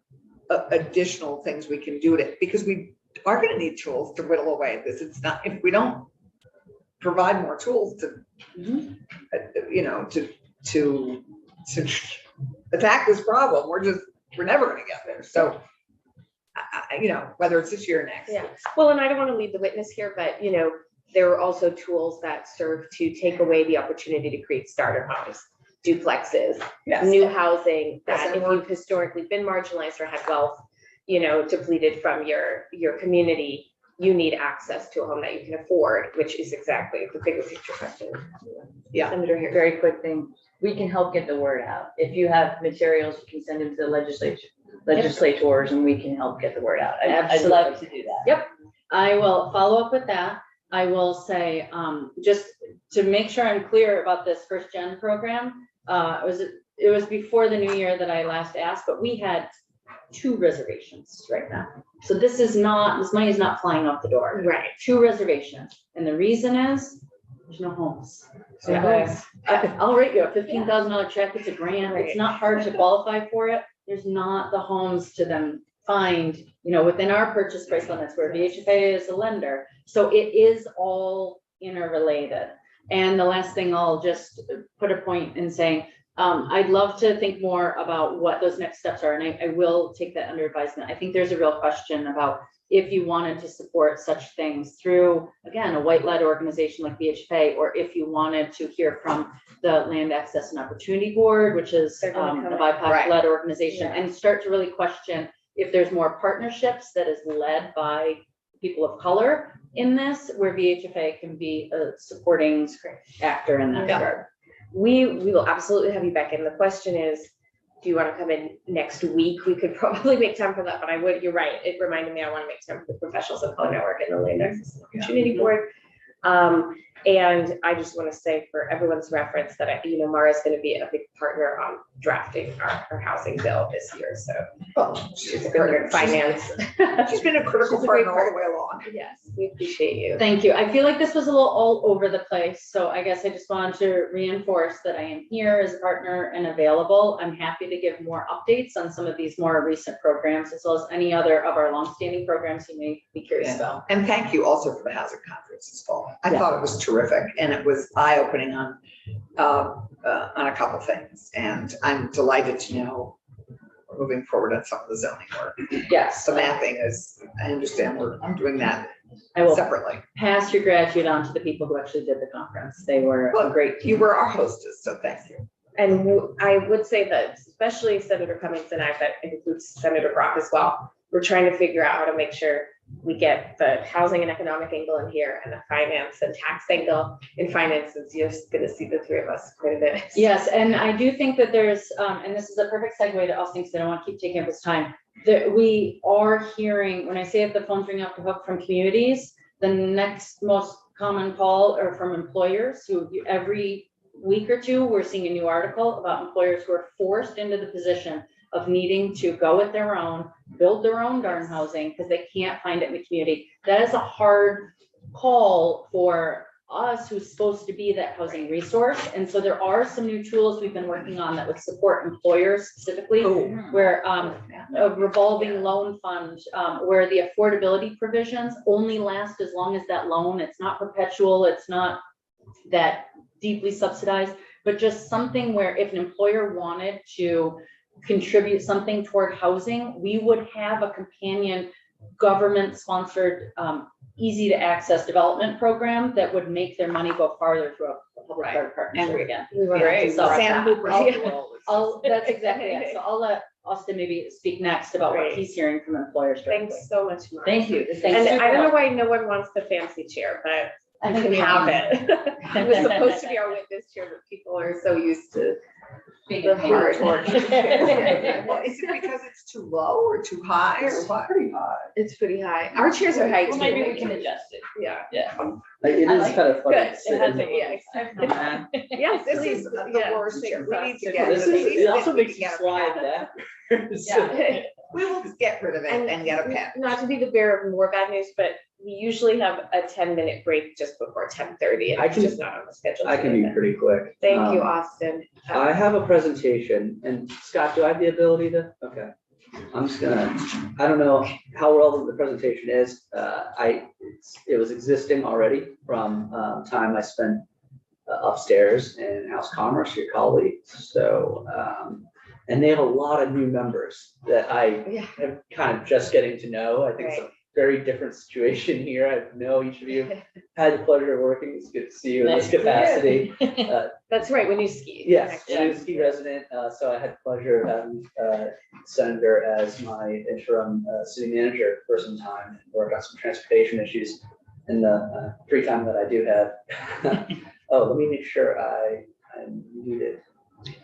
additional things we can do to, because we are going to need tools to whittle away at this. It's not, if we don't provide more tools to, to attack this problem, we're never going to get there. So, whether it's this year or next. Yeah. Well, and I don't want to lead the witness here, but there are also tools that serve to take away the opportunity to create starter homes, duplexes, Yes. new housing that Yes, if you've historically been marginalized or had wealth, depleted from your community, you need access to a home that you can afford, which is exactly the bigger picture question. Yeah. Senator here. Very quick thing, we can help get the word out. If you have materials, you can send them to the legislators, and we can help get the word out. I'd love to do that. Yep, I will follow up with that. I will say, just to make sure I'm clear about this first gen program, it was before the new year that I last asked, but we had 2 reservations right now. So this money is not flying out the door. Right. 2 reservations. And the reason is, there's no homes. So Yeah. I'll write you a $15,000 check, it's a grant, Right. it's not hard to qualify for it. There's not the homes to then find, within our purchase price limits where VHFA is a lender. So it is all interrelated. And the last thing I'll just put a point in saying, I'd love to think more about what those next steps are, and I will take that under advisement. I think there's a real question about if you wanted to support such things through, again, a white-led organization like VHFA, or if you wanted to hear from the Land Access and Opportunity Board, which is They're gonna the come in. BIPOC-led organization, Yeah. and start to really question if there's more partnerships that is led by people of color in this, where VHFA can be a supporting actor in that Yeah. regard. We will absolutely have you back in. The question is, do you want to come in next week? We could probably make time for that, but you're right. It reminded me, I want to make time for the Professionals of Color Network and the Land Access and Opportunity Board. And I just want to say for everyone's reference that, Mara's going to be a big partner on drafting our housing bill this year. So Well, she's a partner in finance. She's been a critical She's a great partner all the way along. Yes, we appreciate you. Thank you. I feel like this was a little all over the place, so I guess I just wanted to reinforce that I am here as a partner and available. I'm happy to give more updates on some of these more recent programs, as well as any other of our longstanding programs you may be curious about. And thank you also for the housing conference this fall. I Yeah. thought it was terrific, and it was eye-opening on a couple things. And I'm delighted to know we're moving forward on some of the zoning work. Yes, The mapping is, I understand I'm doing that I will separately. pass your gratitude on to the people who actually did the conference. They were a Well, great team. You were our hostess, so thank you. And I would say that especially Senator Cummings and I, that includes Senator Brock as well, we're trying to figure out how to make sure we get the housing and economic angle in here and the finance and tax angle in finance, since you're going to see the 3 of us quite a bit. Yes, and I do think that there's, and this is a perfect segue to us, because I don't want to keep taking up this time, that we are hearing, when I say that the phones ring off the hook from communities, the next most common call are from employers who every week or 2, we're seeing a new article about employers who are forced into the position of needing to go at their own, build their own darn housing because they can't find it in the community. That is a hard call for us who's supposed to be that housing resource. And so there are some new tools we've been working on that would support employers specifically, where a revolving loan fund, where the affordability provisions only last as long as that loan. It's not perpetual, it's not that deeply subsidized, but just something where if an employer wanted to contribute something toward housing, we would have a companion government-sponsored, easy to access development program that would make their money go farther through a public-private partnership And again. We were Great. So Sam Hooper. that's exactly it. So I'll let Austin maybe speak next about what Great. he's hearing from employers directly. Thanks so much, Mara. Thank you. And I don't know why no one wants the fancy chair, but I you think can we have want it. It was supposed to be our witness chair, but people are so used to Big the and hard painful. work. Well, is it because it's too low or too high or what? Pretty high. It's pretty high. Our chairs are high too. Well, maybe we can adjust it. Yeah. It I is like kind of funny. Good. to sit It has in a- the- yeah. Yes, This please. is the Yeah. worst chair. We need to This get. This at is, least it also we makes can you get a slide pet. backwards. Yeah. We will get rid of it and get a pet. Not to be the bearer of more bad news, but we usually have a 10-minute break just before 10:30, and I it's can- just not on the schedule. I can today. be pretty quick. Thank you, Um, Austin. I have a presentation, and Scott, do I have the ability to, okay. I'm just gonna, I don't know how relevant the presentation is. It was existing already from time I spent upstairs in House Commerce, your colleagues. So, and they have a lot of new members that I Yeah. am kind of just getting to know. I think it's a very different situation here. I know each of you had the pleasure of working. It's good to see you in this Nice to capacity. That's right, when you ski. Yes, I'm a ski resident, so I had the pleasure of having Senator as my interim city manager for some time, and work on some transportation issues in the free time that I do have. Oh, let me make sure I'm muted.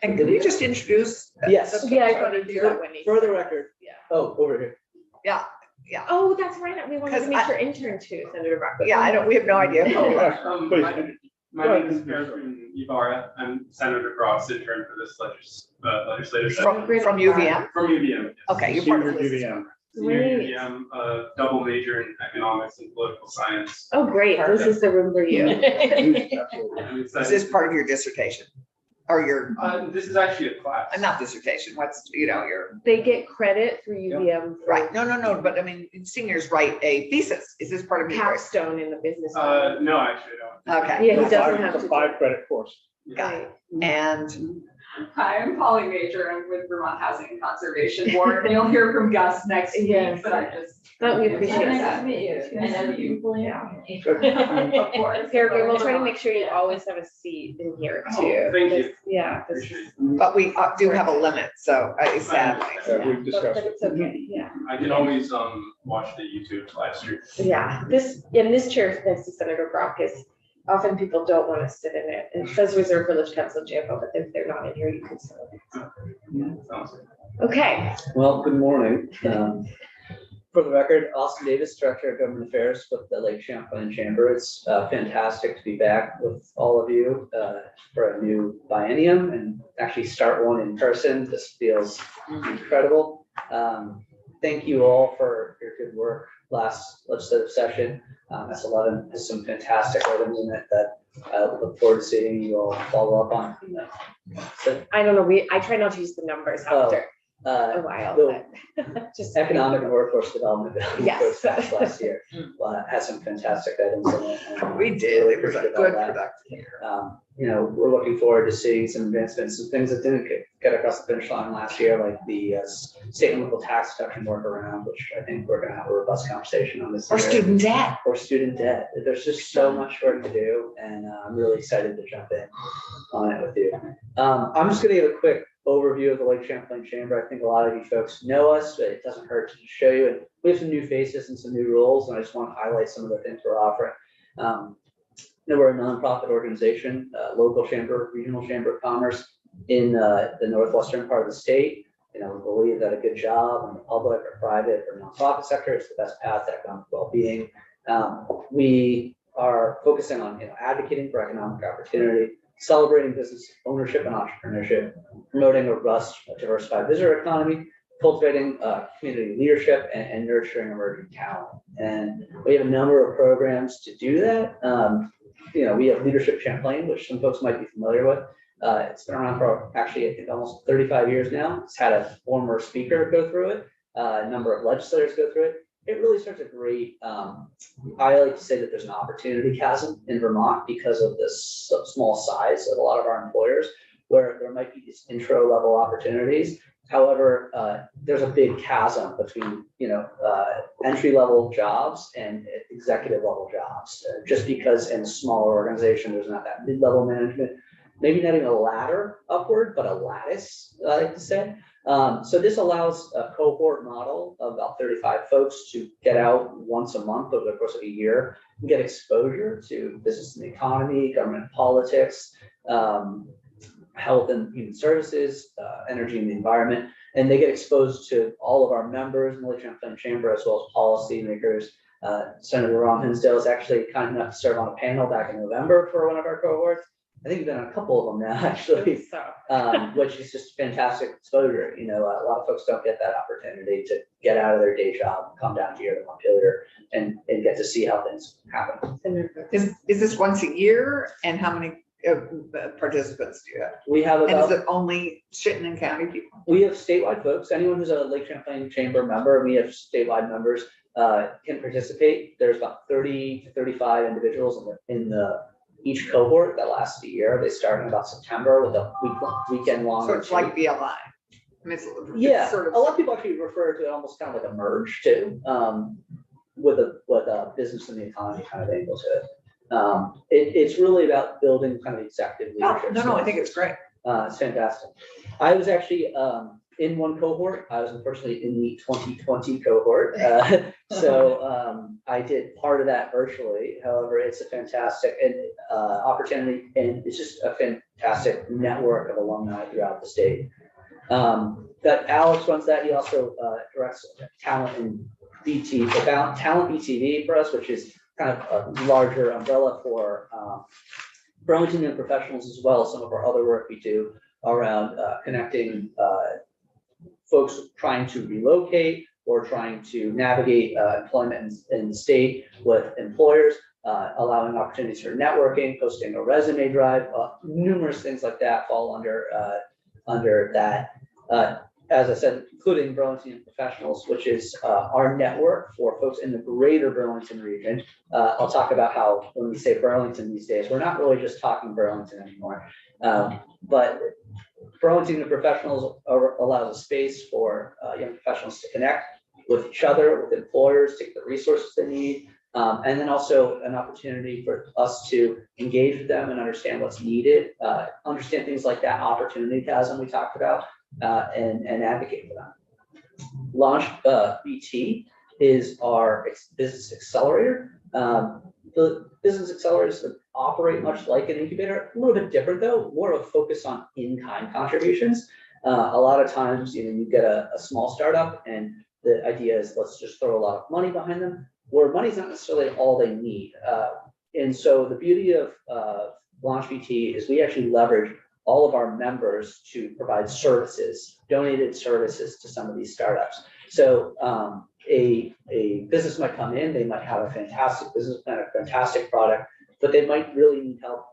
And can you just introduce? Yes. Yeah, I thought I'd do that when For the record. Yeah. Oh, over here. Yeah, yeah, Oh, that's right. We wanted to 'Cause make I- your intern too, Senator Brock. yeah, we have no idea. Please. My name is Peregrine Ibarra. I'm Senator Cross intern for this legislative session From UVM? from UVM. Okay, you're part Senior of this. UVM. Senior Great. UVM, double major in economics and political science. Oh, great. This is the room for you. Absolutely. I'm Is excited. this part of your dissertation? Or your, This is actually a class. not dissertation, what's, your, They get credit through UVM for right, no, but I mean, seniors write a thesis. Is this part of your? capstone in the business. No, actually, I don't. Okay. Yeah, he It's a doesn't five- have it's to a do it. 5-credit course. Got Right. And Hi, I'm Polly Major. I'm with Vermont Housing and Conservation Board. And you'll hear from Gus next Yes. week, but I just. Oh, we appreciate Nice that. to meet you. I know you. Of course. Peregrine, we'll try to make sure you always have a seat in here Oh, too. thank you. This- Yeah. this is- Appreciate it. but we do have a limit, so sadly. We've But discussed but it. it's okay, yeah. I can always watch the YouTube live stream. Yeah, this chair next to Senator Brock is, often people don't want to sit in it. It says reserved for the council JFO, but if they're not in here, you can sit. Sounds good. Okay, Well, good morning. For the record, Austin Davis, Director of Government Affairs with the Lake Champlain Chamber. It's fantastic to be back with all of you for a new biennium and actually start one in person. This feels incredible. Thank you all for your good work last legislative session. S11 has some fantastic items in it that I look forward to seeing you all follow up on. So, I don't know, I try not to use the numbers after a while, the- but just. Economic and Workforce Development Bill. Yes. was passed last year, has some fantastic items in it. and We did, really it was a appreciate all good that. productive year. We're looking forward to seeing some advancements, some things that didn't get across the finish line last year, like the state and local tax deduction workaround, which I think we're gonna have a robust conversation on this Or year. student debt. Or student debt. There's just so much work to do, and I'm really excited to jump in on it with you. I'm just gonna give a quick overview of the Lake Champlain Chamber. I think a lot of you folks know us, but it doesn't hurt to just show you. And we have some new faces and some new roles, and I just want to highlight some of the things we're offering. We're a nonprofit organization, local chamber, regional chamber of commerce in the northwestern part of the state. We believe that a good job in the public or private or nonprofit sector is the best path to economic well-being. We are focusing on advocating for economic opportunity, celebrating business ownership and entrepreneurship, promoting a robust, diversified visitor economy, cultivating community leadership, and nurturing emerging talent. And we have a number of programs to do that. We have Leadership Champlain, which some folks might be familiar with. It's been around for actually, I think, almost 35 years now. It's had a former speaker go through it, a number of legislators go through it. It really starts a great, I like to say that there's an opportunity chasm in Vermont because of this small size of a lot of our employers, where there might be these intro level opportunities. However, there's a big chasm between, entry level jobs and executive level jobs, just because in a smaller organization, there's not that mid-level management, maybe not even a ladder upward, but a lattice, I like to say. So this allows a cohort model of about 35 folks to get out once a month over the course of a year and get exposure to business and the economy, government politics, health and human services, energy and the environment. And they get exposed to all of our members in the Lake Champlain Chamber, as well as policymakers. Senator Ron Hinsdale is actually kind enough to serve on a panel back in November for one of our cohorts. I think we've done a couple of them now, actually, which is just fantastic exposure. A lot of folks don't get that opportunity to get out of their day job, come down here to Montpelier, and get to see how things happen. Is this once a year, and how many participants do you have? We have And is about, it only Chittenden County people? we have statewide folks. Anyone who's a Lake Champlain Chamber member, we have statewide members, can participate. There's about 30 to 35 individuals in each cohort that lasts a year. They start in about September with a weekend long. So it's like retreat. BLI. I mean, it's Yeah, sort a lot of people actually refer to it almost kind of like a merge too, with a business and the economy kind of angle to it. It's really about building kind of executive leadership. No, I think it's great. It's fantastic. I was actually in one cohort. I was unfortunately in the 2020 cohort. So I did part of that virtually. However, it's a fantastic opportunity, and it's just a fantastic network of alumni throughout the state. That Alex runs that. He also directs talent and BT, for Talent BTV for us, which is kind of a larger umbrella for Burlington Young Professionals as well as some of our other work we do around connecting folks trying to relocate or trying to navigate employment in the state with employers, allowing opportunities for networking, posting a resume drive, numerous things like that fall under that. As I said, including Burlington Young Professionals, which is our network for folks in the greater Burlington region. I'll talk about how when we say Burlington these days, we're not really just talking Burlington anymore, but Burlington Young Professionals allows a space for young professionals to connect with each other, with employers, to get the resources they need, and then also an opportunity for us to engage with them and understand what's needed, understand things like that opportunity chasm we talked about, and advocate for them. Launch BT is our business accelerator. The business accelerators operate much like an incubator, a little bit different though, more of a focus on in-kind contributions. A lot of times, you get a small startup and the idea is let's just throw a lot of money behind them, where money's not necessarily all they need. And so the beauty of Launch BT is we actually leverage all of our members to provide services, donated services to some of these startups. So a business might come in, they might have a fantastic business plan, a fantastic product, but they might really need help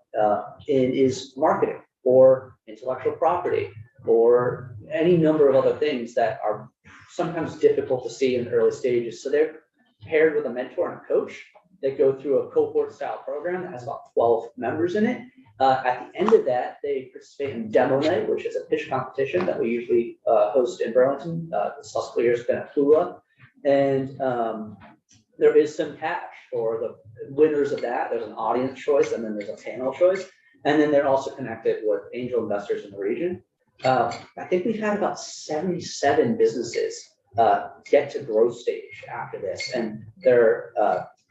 in is marketing or intellectual property or any number of other things that are sometimes difficult to see in the early stages. So they're paired with a mentor and a coach. They go through a cohort style program that has about 12 members in it. At the end of that, they participate in Demo Night, which is a pitch competition that we usually host in Burlington. This last couple years has been at Hula. And there is some cash for the winners of that. There's an audience choice and then there's a panel choice. And then they're also connected with angel investors in the region. I think we've had about 77 businesses get to growth stage after this. And they're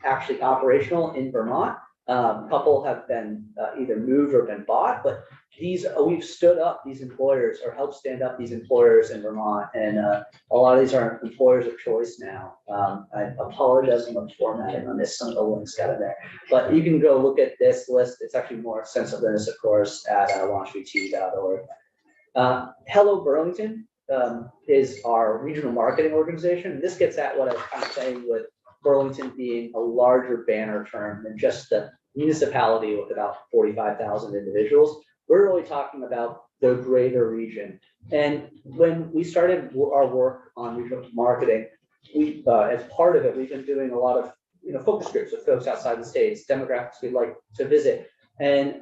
actually operational in Vermont. A couple have been either moved or been bought, but we've stood up these employers or helped stand up these employers in Vermont. And a lot of these are employers of choice now. I apologize for the formatting on this, some of the links got in there, but you can go look at this list. It's actually more extensive than this, of course, at launchbt.org. Hello Burlington is our regional marketing organization. This gets at what I was kind of saying with Burlington being a larger banner term than just the municipality with about 45,000 individuals. We're really talking about the greater region. And when we started our work on regional marketing, we, as part of it, we've been doing a lot of focus groups with folks outside the states, demographics we'd like to visit. And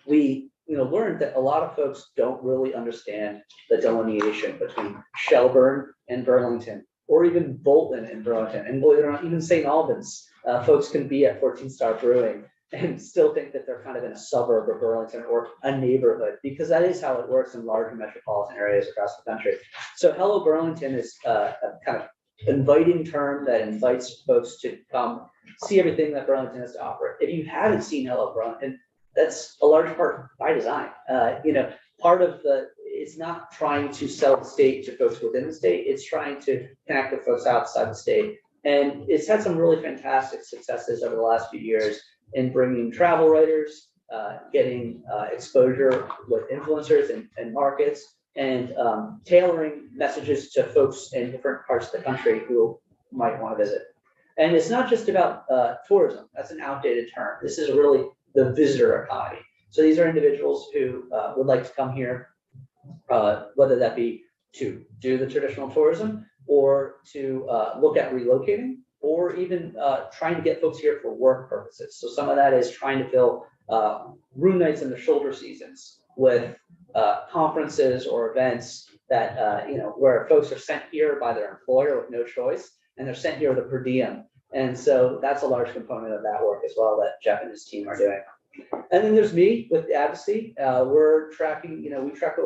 we learned that a lot of folks don't really understand the delineation between Shelburne and Burlington, or even Bolton and Burlington, and believe it or not, even St. Albans. Folks can be at 14 Star Brewing and still think that they're kind of in a suburb of Burlington or a neighborhood, because that is how it works in larger metropolitan areas across the country. So Hello Burlington is a kind of inviting term that invites folks to come see everything that Burlington has to offer. If you haven't seen Hello Burlington, that's a large part by design. Part of it's not trying to sell the state to folks within the state, it's trying to connect with folks outside the state. And it's had some really fantastic successes over the last few years in bringing travel writers, getting exposure with influencers and markets, and tailoring messages to folks in different parts of the country who might want to visit. And it's not just about tourism, that's an outdated term. This is really the visitor economy. So these are individuals who would like to come here, whether that be to do the traditional tourism or to look at relocating, or even trying to get folks here for work purposes. So some of that is trying to fill room nights in the shoulder seasons with conferences or events that, where folks are sent here by their employer with no choice, and they're sent here with a per diem. And so that's a large component of that work as well that Jeff and his team are doing. And then there's me with the advocacy. We're tracking, we track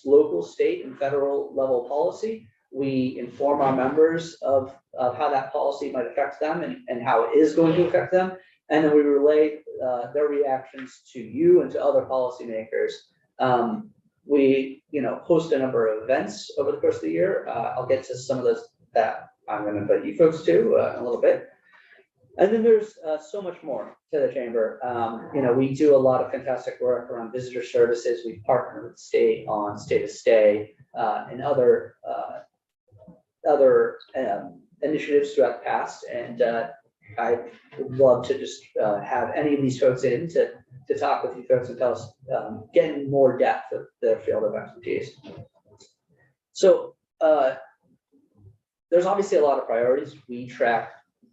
local, state, and federal level policy. We inform our members of how that policy might affect them and how it is going to affect them. And then we relay their reactions to you and to other policymakers. We, host a number of events over the course of the year. I'll get to some of those that I'm gonna invite you folks to in a little bit. And then there's so much more to the chamber. We do a lot of fantastic work around visitor services. We partner with the state on stay to stay and other initiatives throughout the past. And I would love to just have any of these folks in to talk with you folks and tell us, get in more depth of their field of expertise. So there's obviously a lot of priorities. We track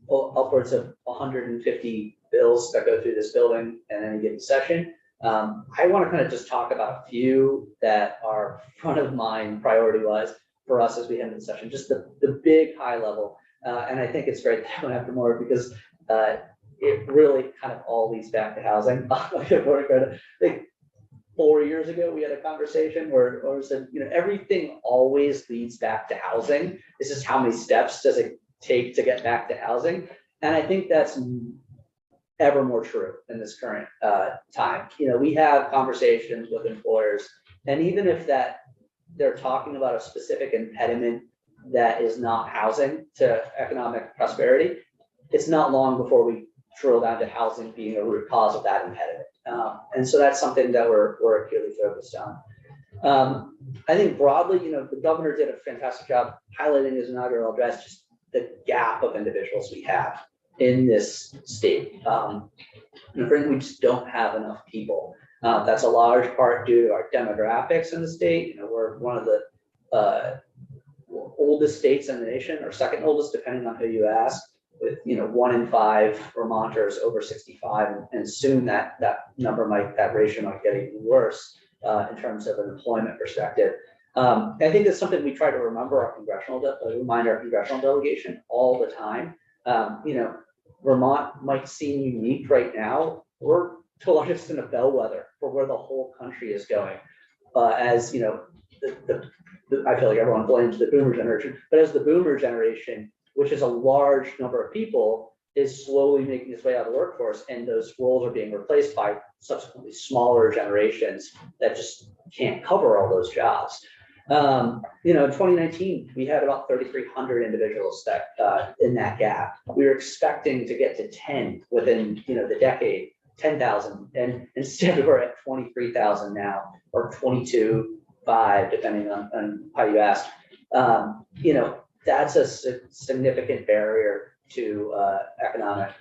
upwards of 150 bills that go through this building in any given session. I want to kind of just talk about a few that are front of mind priority-wise for us as we end the session, just the big high level. And I think it's great that I don't have to more because it really kind of all leads back to housing. I think 4 years ago, we had a conversation where we said, everything always leads back to housing. It's just how many steps does it take to get back to housing? And I think that's ever more true in this current time. We have conversations with employers, and even if they're talking about a specific impediment that is not housing to economic prosperity, it's not long before we drill down to housing being a root cause of that impediment. And so that's something that we're acutely focused on. I think broadly, the governor did a fantastic job highlighting his inaugural address, just the gap of individuals we have in this state. Frankly, we just don't have enough people. That's a large part due to our demographics in the state. We're one of the oldest states in the nation, or second oldest, depending on who you ask, with 1 in 5 Vermonters over 65, and soon that ratio might get even worse in terms of an employment perspective. I think that's something we try to remind our congressional delegation all the time. Vermont might seem unique right now. We're to a large extent a bellwether for where the whole country is going. As I feel like everyone blames the boomer generation, but as the boomer generation, which is a large number of people, is slowly making its way out of the workforce, and those roles are being replaced by subsequently smaller generations that just can't cover all those jobs. In 2019, we had about 3,300 individuals that in that gap. We were expecting to get to 10 within the decade, 10,000, and instead we're at 23,000 now, or 22,500, depending on how you ask. That's a significant barrier to economic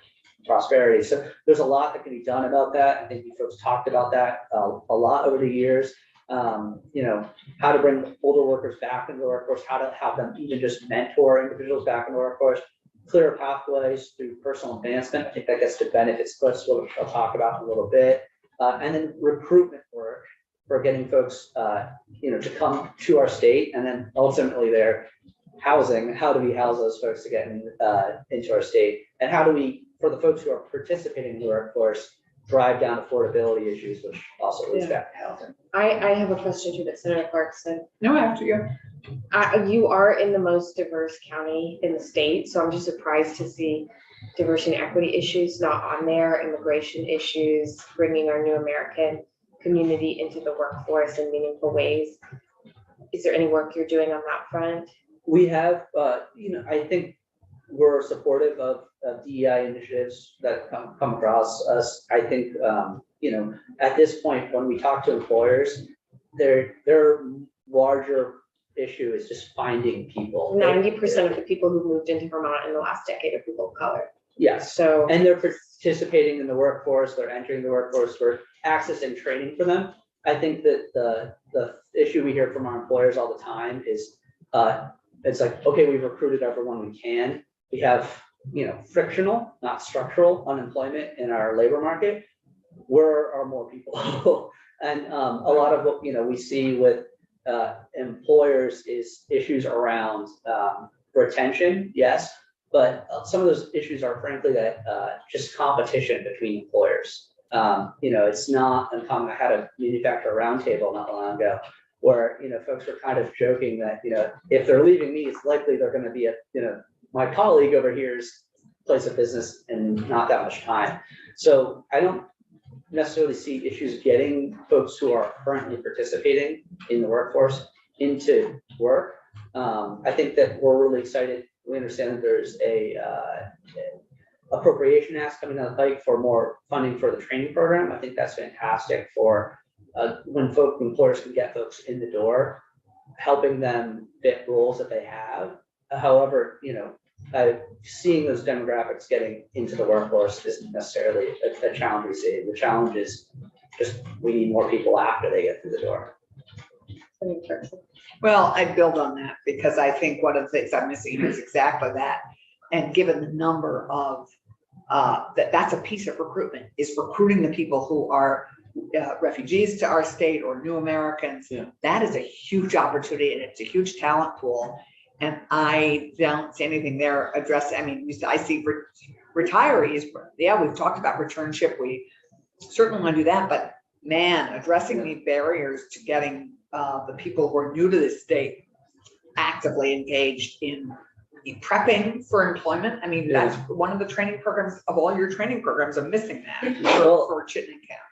prosperity. So there's a lot that can be done about that. I think you folks talked about that a lot over the years. How to bring older workers back into the workforce, how to have them even just mentor individuals back into the workforce, clear pathways through personal advancement. I think that gets to benefits cliffs, which I'll talk about in a little bit. And then recruitment work for getting folks, to come to our state, and then ultimately their housing. How do we house those folks to get into our state? And how do we, for the folks who are participating in the workforce, drive down affordability issues, which also leads back to housing. I have a question too that Senator Clarkson. No, I have to go. You are in the most diverse county in the state, so I'm just surprised to see diversity and equity issues not on there, immigration issues, bringing our new American community into the workforce in meaningful ways. Is there any work you're doing on that front? We have, I think we're supportive of DEI initiatives that come across us. I think, at this point, when we talk to employers, their larger issue is just finding people. 90% of the people who moved into Vermont in the last decade are people of color. Yes. So, and they're participating in the workforce, they're entering the workforce, we're accessing training for them. I think that the issue we hear from our employers all the time is, it's like, okay, we've recruited everyone we can. We have, frictional, not structural unemployment in our labor market. Where are more people? And a lot of what, we see with employers is issues around retention, yes, but some of those issues are frankly that just competition between employers. It's not uncommon. I had a manufacturer roundtable not long ago where, folks were kind of joking that, if they're leaving me, it's likely they're going to be at, my colleague over here's place of business in not that much time. So I don't necessarily see issues getting folks who are currently participating in the workforce into work. I think that we're really excited we understand that there's a appropriation act coming down the pike for more funding for the training program. I think that's fantastic for when employers can get folks in the door, helping them fit roles that they have. However, seeing those demographics getting into the workforce isn't necessarily a challenge we see. The challenge is just we need more people after they get through the door. Well, I'd build on that because I think one of the things I'm missing is exactly that. And given the number of, that's a piece of recruitment, is recruiting the people who are refugees to our state or new Americans. Yeah. That is a huge opportunity and it's a huge talent pool. And I don't see anything there addressed. I mean, I see retirees. Yeah, we've talked about returnship. We certainly want to do that, but man, addressing the barriers to getting the people who are new to this state actively engaged in prepping for employment. I mean, that's one of the training programs of all your training programs are missing that for Chittenden County.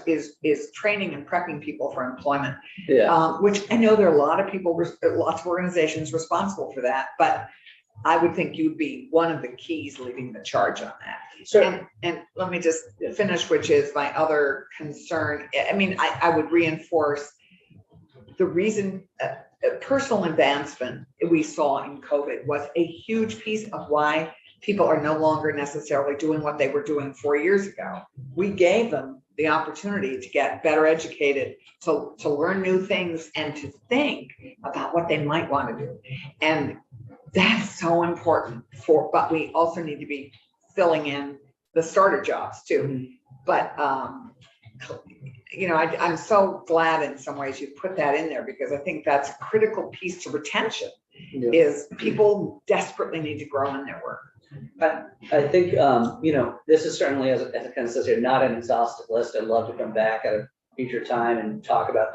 Is training and prepping people for employment. Yeah. Which I know there are a lot of people, lots of organizations responsible for that, but I would think you'd be one of the keys leading the charge on that. Sure. And let me just finish, which is my other concern. I mean, I would reinforce the reason personal advancement we saw in COVID was a huge piece of why people are no longer necessarily doing what they were doing 4 years ago. We gave them the opportunity to get better educated, to learn new things and to think about what they might want to do. And that's so important but we also need to be filling in the starter jobs too. But, I'm so glad in some ways you put that in there because I think that's a critical piece to retention is people desperately need to grow in their work. I think, this is certainly, as it kind of says here, not an exhaustive list. I'd love to come back at a future time and talk about,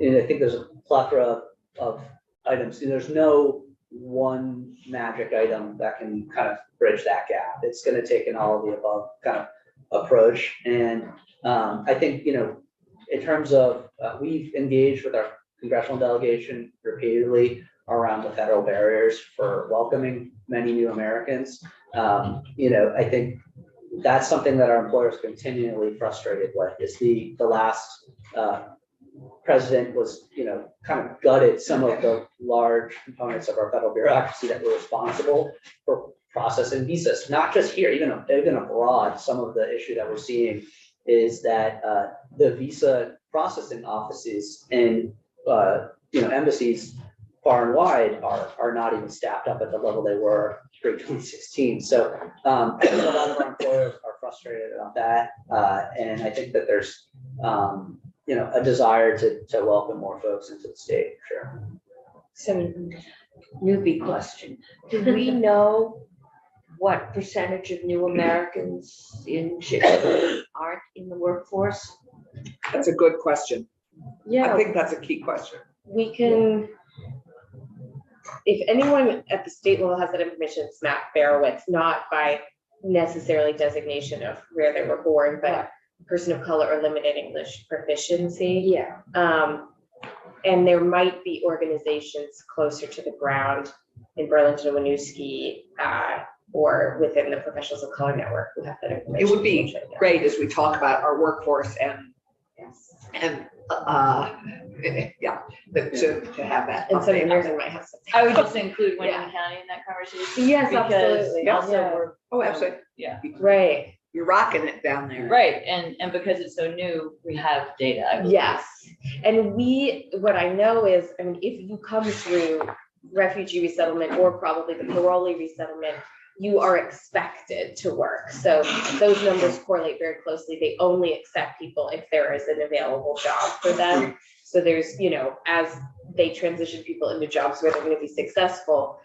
I think there's a plethora of items. There's no one magic item that can kind of bridge that gap. It's going to take an all of the above kind of approach. And I think, in terms of, we've engaged with our congressional delegation repeatedly around the federal barriers for welcoming many new Americans. I think that's something that our employers are continually frustrated with is the last president was, kind of gutted some of the large components of our federal bureaucracy that were responsible for processing visas, not just here, even abroad. Some of the issue that we're seeing is that the visa processing offices and, embassies far and wide are not even staffed up at the level they were pre-2016. So I think a lot of our employers are frustrated about that. And I think that there's, a desire to welcome more folks into the state, for sure. So, newbie question. Do we know what percentage of new Americans in Chittenden aren't in the workforce? That's a good question. Yeah. I think that's a key question. We can, if anyone at the state level has that information, it's Matt Barowitz, not by necessarily designation of where they were born, but person of color or limited English proficiency. Yeah. And there might be organizations closer to the ground in Burlington, Winooski, or within the Professionals of Color Network who have that information. It would be great as we talk about our workforce and to have that. And some of yours might have some. I would just include Winning Yeah. County in that conversation. Yes, Because absolutely. also Yeah. we're, Oh, absolutely. yeah, Right. You're rocking it down there. right, and because it's so new, we have data. I believe. Yes. And what I know is, I mean, if you come through refugee resettlement or probably the parolee resettlement, you are expected to work. So those numbers correlate very closely. They only accept people if there is an available job for them. So there's, as they transition people into jobs where they're going to be successful,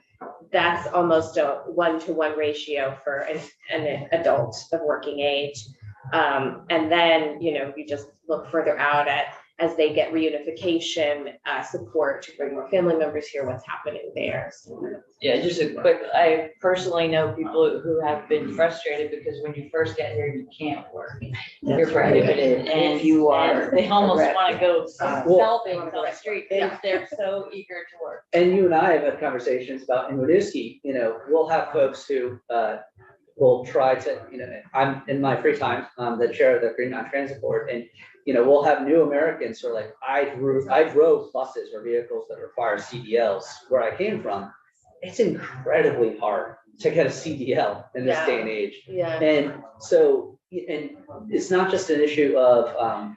that's almost a 1-to-1 ratio for an adult of working age. And then, you just look further out at as they get reunification, support to bring more family members here, what's happening there. So, Yeah, just a quick, I personally know people who have been frustrated because when you first get here, you can't work. You're That's right. prohibited and If you are and they almost correct. want to go Well- sell things on the street. Yeah. They're so eager to work. And you and I have had conversations about in Winooski, we'll have folks who will try to, I'm in my free time, I'm the chair of the Green Mountain Transit Board, and we'll have new Americans who are like, I drove buses or vehicles that require CDLs where I came from. It's incredibly hard to get a CDL in this day and age. Yeah. And so, and it's not just an issue of, I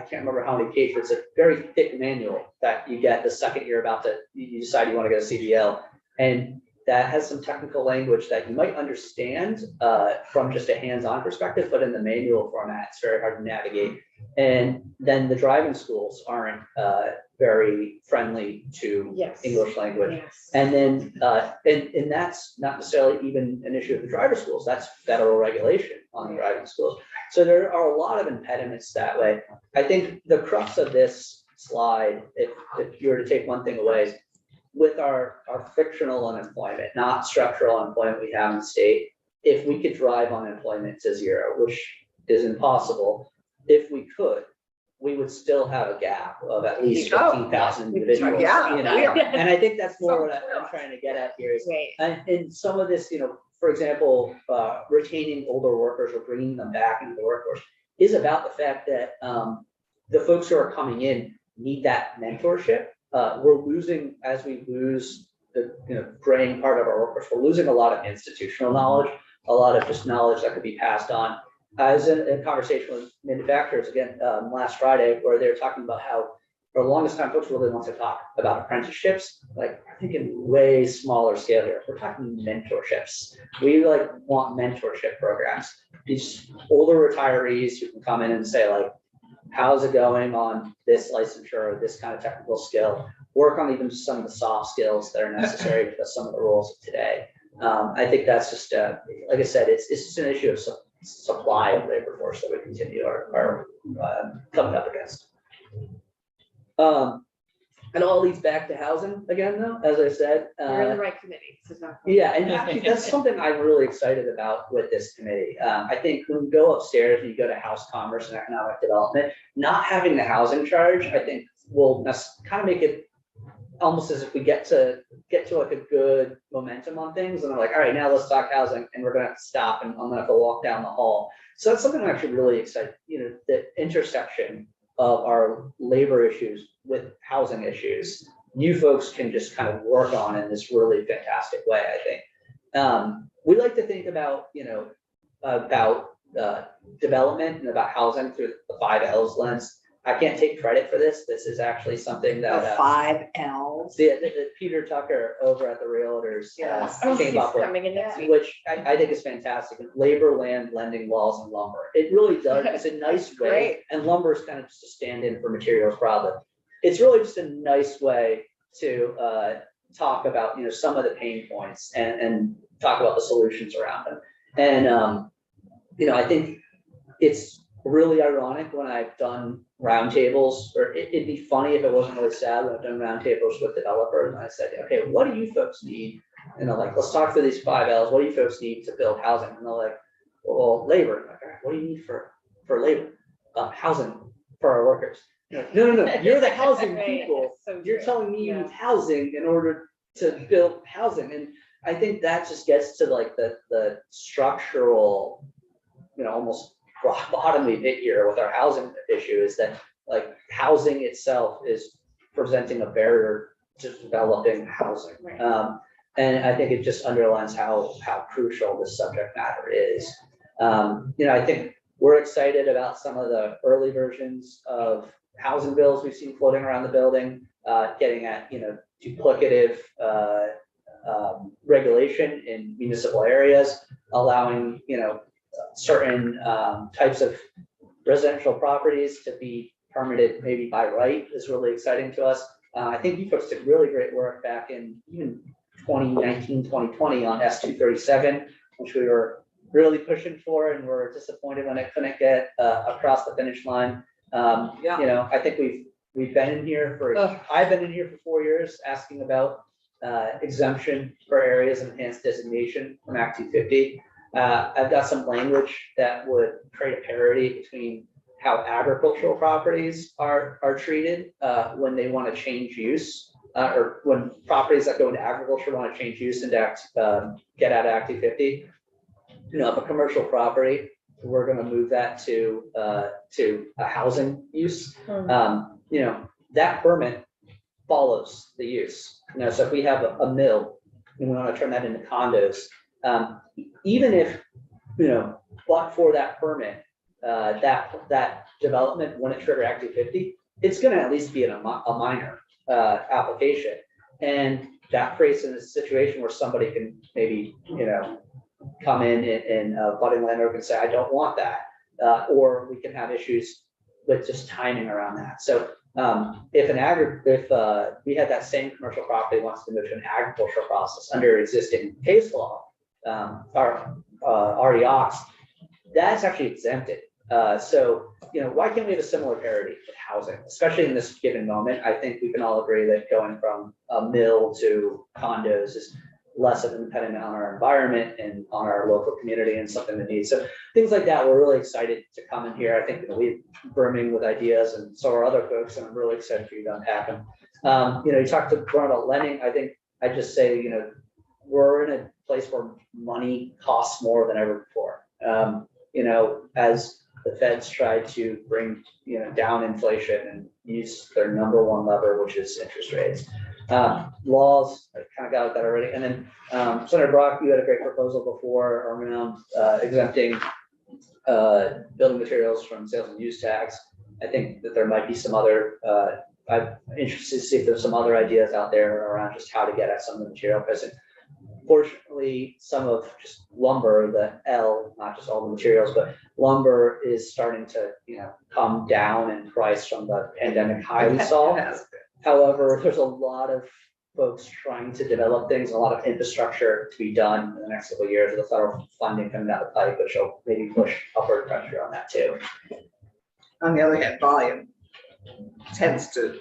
can't remember how many pages, it's a very thick manual that you get the second you're about to, you decide you want to get a CDL. And that has some technical language that you might understand from just a hands-on perspective, but in the manual format, it's very hard to navigate. And then the driving schools aren't very friendly to Yes. English language. Yes. And then, and that's not necessarily even an issue of the driver schools, that's federal regulation on the driving schools. So there are a lot of impediments that way. I think the crux of this slide, if you were to take one thing away, is with our fictional unemployment, not structural unemployment we have in the state, if we could drive unemployment to zero, which is impossible, if we could, we would still have a gap of at least Oh, 15,000 individuals. yeah, And I think that's more what So I'm trying to get at here is, Right. and some of this, for example, retaining older workers or bringing them back into the workforce is about the fact that the folks who are coming in need that mentorship. We're losing, as we lose the graying part of our workforce, we're losing a lot of institutional knowledge, a lot of just knowledge that could be passed on. I was in a conversation with manufacturers again last Friday where they were talking about how for the longest time folks really want to talk about apprenticeships, like I think in way smaller scale here. We're talking mentorships. We want mentorship programs. These older retirees who can come in and say like, how's it going on this licensure or this kind of technical skill? Work on even some of the soft skills that are necessary for some of the roles of today. I think that's just, like I said, it's just an issue of supply of labor force that we continue are coming up against. And all leads back to housing again, though, as I said. You're in the right committee. So talk. Yeah, and actually, that's something I'm really excited about with this committee. I think when you go upstairs and you go to House Commerce and Economic Development, not having the housing charge, I think will kind of make it almost as if we get to like a good momentum on things and they're like, all right, now let's talk housing, and we're gonna have to stop and I'm gonna have to walk down the hall. So that's something I'm actually really excited, the intersection of our labor issues with housing issues, you folks can just kind of work on in this really fantastic way, I think. We like to think about, about development and about housing through the 5 Ls lens. I can't take credit for this. This is actually something The that 5 Ls. the Peter Tucker over at the Realtors Yes. Oh, came he's up with, coming in next week. which I think is fantastic. Labor, land, lending, laws, and lumber. It really does. It's a nice way, Great. and lumber is kind of just a stand-in for materials broadly. It's really just a nice way to talk about some of the pain points and talk about the solutions around them. And I think it's really ironic when I've done roundtables, or it'd be funny if it wasn't really sad when I've done roundtables with developers and I said, okay, what do you folks need? And they're like, let's talk through these 5 Ls. What do you folks need to build housing? And they're like, well, labor. I'm like, all right, what do you need for labor? Housing for our workers. No, you're the housing Right, people. it's so You're true. telling me you Yeah. need housing in order to build housing. And I think that just gets to like the structural, almost rock bottom we've hit here with our housing issue is that like housing itself is presenting a barrier to developing housing. Right. And I think it just underlines how crucial this subject matter is. I think we're excited about some of the early versions of housing bills we've seen floating around the building, getting at, duplicative regulation in municipal areas, allowing, certain types of residential properties to be permitted maybe by right is really exciting to us. I think you folks did really great work back in even 2019, 2020 on S237, which we were really pushing for and were disappointed when it couldn't get across the finish line. Yeah. You know, I think we've been in here I've been in here for 4 years asking about exemption for areas of enhanced designation from Act 250. I've got some language that would create a parity between how agricultural properties are treated when they want to change use, or when properties that go into agriculture want to change use and get out of Act 250. You know, if a commercial property, we're going to move that to a housing use. You know, that permit follows the use. You know, so if we have a mill and we want to turn that into condos, even if, you know, but for that permit, that development wouldn't trigger Act 250, it's going to at least be in a minor application. And that creates a situation where somebody can maybe, you know, come in and budding landlord can say, I don't want that. Or we can have issues with just timing around that. So if we had that same commercial property wants to move to an agricultural process under existing case law, our REOX, that's actually exempted. So, you know, why can't we have a similar parity with housing, especially in this given moment? I think we can all agree that going from a mill to condos is less of an impediment on our environment and on our local community and something that needs. So things like that, we're really excited to come in here. I think, you know, we're brimming with ideas, and so are other folks, and I'm really excited for you to unpack them. You know, you talked to Brian about lending. I think I just say, you know, we're in a place where money costs more than ever before. You know, as the feds try to bring, you know, down inflation and use their number one lever, which is interest rates. Laws, I kind of got at that already. And then Senator Brock, you had a great proposal before around exempting building materials from sales and use tax. I think that there might be some other, I'm interested to see if there's some other ideas out there around just how to get at some of the material pricing. Fortunately, some of just lumber, not just all the materials, but lumber is starting to, you know, come down in price from the pandemic high we saw. However, there's a lot of folks trying to develop things, a lot of infrastructure to be done in the next couple of years with the federal funding coming down the pipe, which will maybe push upward pressure on that too. On the other hand, volume tends to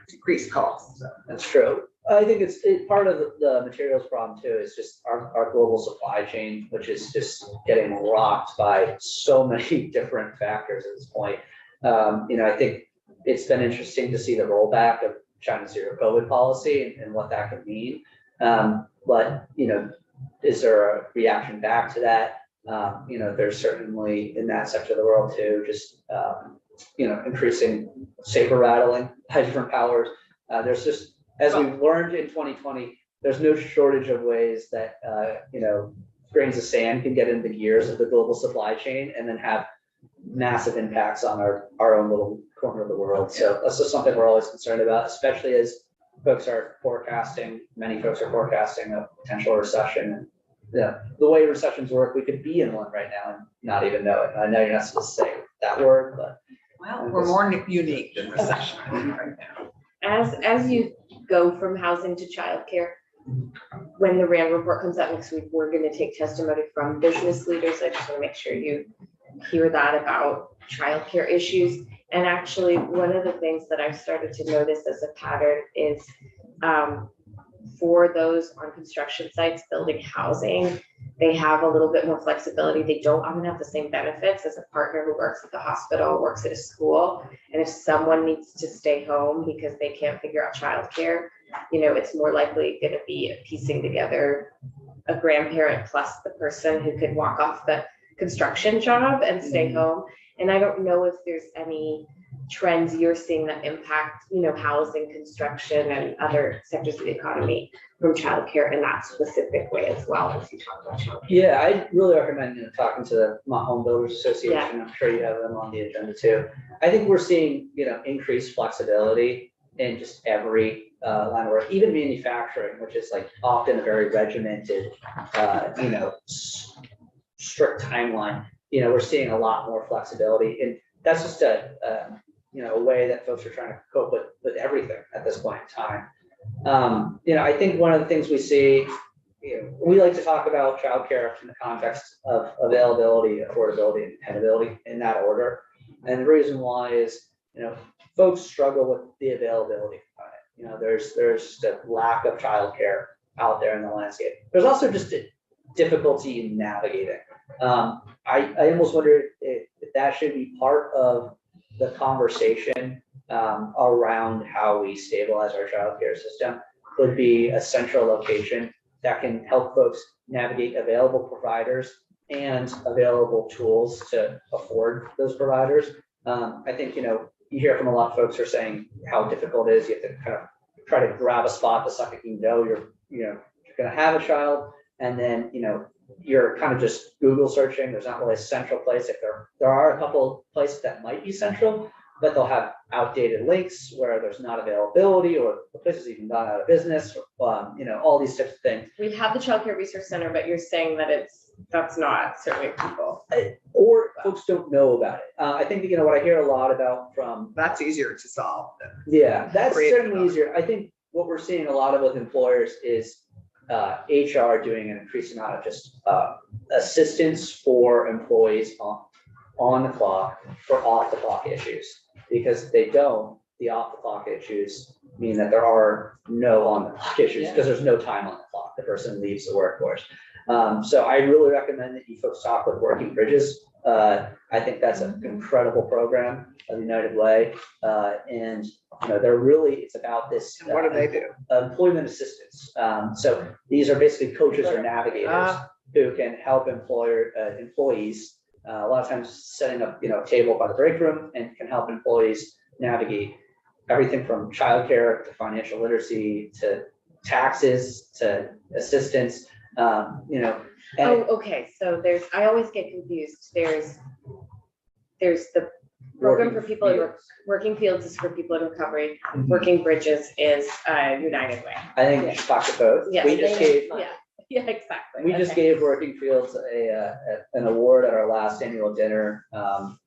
decrease costs. So. That's true. I think it's part of the materials problem too, is just our global supply chain, which is just getting rocked by so many different factors at this point. You know, I think it's been interesting to see the rollback of China's zero COVID policy and what that could mean. But, you know, is there a reaction back to that? You know, there's certainly in that sector of the world too, just, you know, increasing saber rattling by different powers. There's just, as we've learned in 2020, there's no shortage of ways that, you know, grains of sand can get into the gears of the global supply chain and then have massive impacts on our own little corner of the world. So that's just something we're always concerned about, especially as folks are forecasting, many folks are forecasting a potential recession. And yeah, the way recessions work, we could be in one right now and not even know it. I know you're not supposed to say that word, but. Well, we're more unique than recession right now. As you go from housing to childcare, when the RAND report comes out next week, we're going to take testimony from business leaders. I just want to make sure you hear that about childcare issues. And actually, one of the things that I've started to notice as a pattern is for those on construction sites building housing, they have a little bit more flexibility. They don't often have the same benefits as a partner who works at the hospital, works at a school. And if someone needs to stay home because they can't figure out childcare, you know, it's more likely going to be piecing together a grandparent plus the person who could walk off the construction job and stay home. And I don't know if there's any trends you're seeing that impact, you know, housing, construction, and other sectors of the economy from childcare in that specific way as well as you talk about childcare. Yeah, I really recommend, you know, talking to the Vermont Home Builders Association. Yeah. I'm sure you have them on the agenda too. I think we're seeing, you know, increased flexibility in just every line of work, even manufacturing, which is like often a very regimented, you know, strict timeline. You know, we're seeing a lot more flexibility, and that's just a you know, a way that folks are trying to cope with everything at this point in time. You know, I think one of the things we see, you know, we like to talk about childcare in the context of availability, affordability, and dependability in that order. And the reason why is, folks struggle with the availability component. There's a lack of childcare out there in the landscape. There's also just a difficulty in navigating. I almost wonder if that should be part of the conversation around how we stabilize our childcare system. Could be a central location that can help folks navigate available providers and available tools to afford those providers. I think, you hear from a lot of folks who are saying how difficult it is. You have to kind of try to grab a spot the second you're going to have a child, and then you're kind of just Google searching. There's not really a central place. If there are a couple places that might be central, but they'll have outdated links where there's not availability, or the place has even gone out of business, or, all these types of things. We have the childcare resource center, but you're saying that that's not serving people. Or folks don't know about it. I think, what I hear a lot about from. That's easier to solve. Yeah, that's Creative certainly easier. I think what we're seeing a lot of with employers is HR doing an increased amount of just assistance for employees on the clock for off the clock issues. Because if they don't, the off the clock issues mean that there are no on the clock issues, because there's no time on the clock. The person leaves the workforce. So I really recommend that you folks talk with Working Bridges. I think that's an incredible program of United Way. And it's about this. And what do they do? Employment assistance. So these are basically coaches or navigators who can help employees. A lot of times setting up, a table by the break room, and can help employees navigate everything from childcare to financial literacy to taxes to assistance. Okay. So I always get confused. There's the program for people in Working Fields is for people in recovery. Mhm. Working Bridges is United Way. I think we should talk to both. Yeah, We just gave. Yeah, exactly. We just Okay. gave Working Fields an award at our last annual dinner,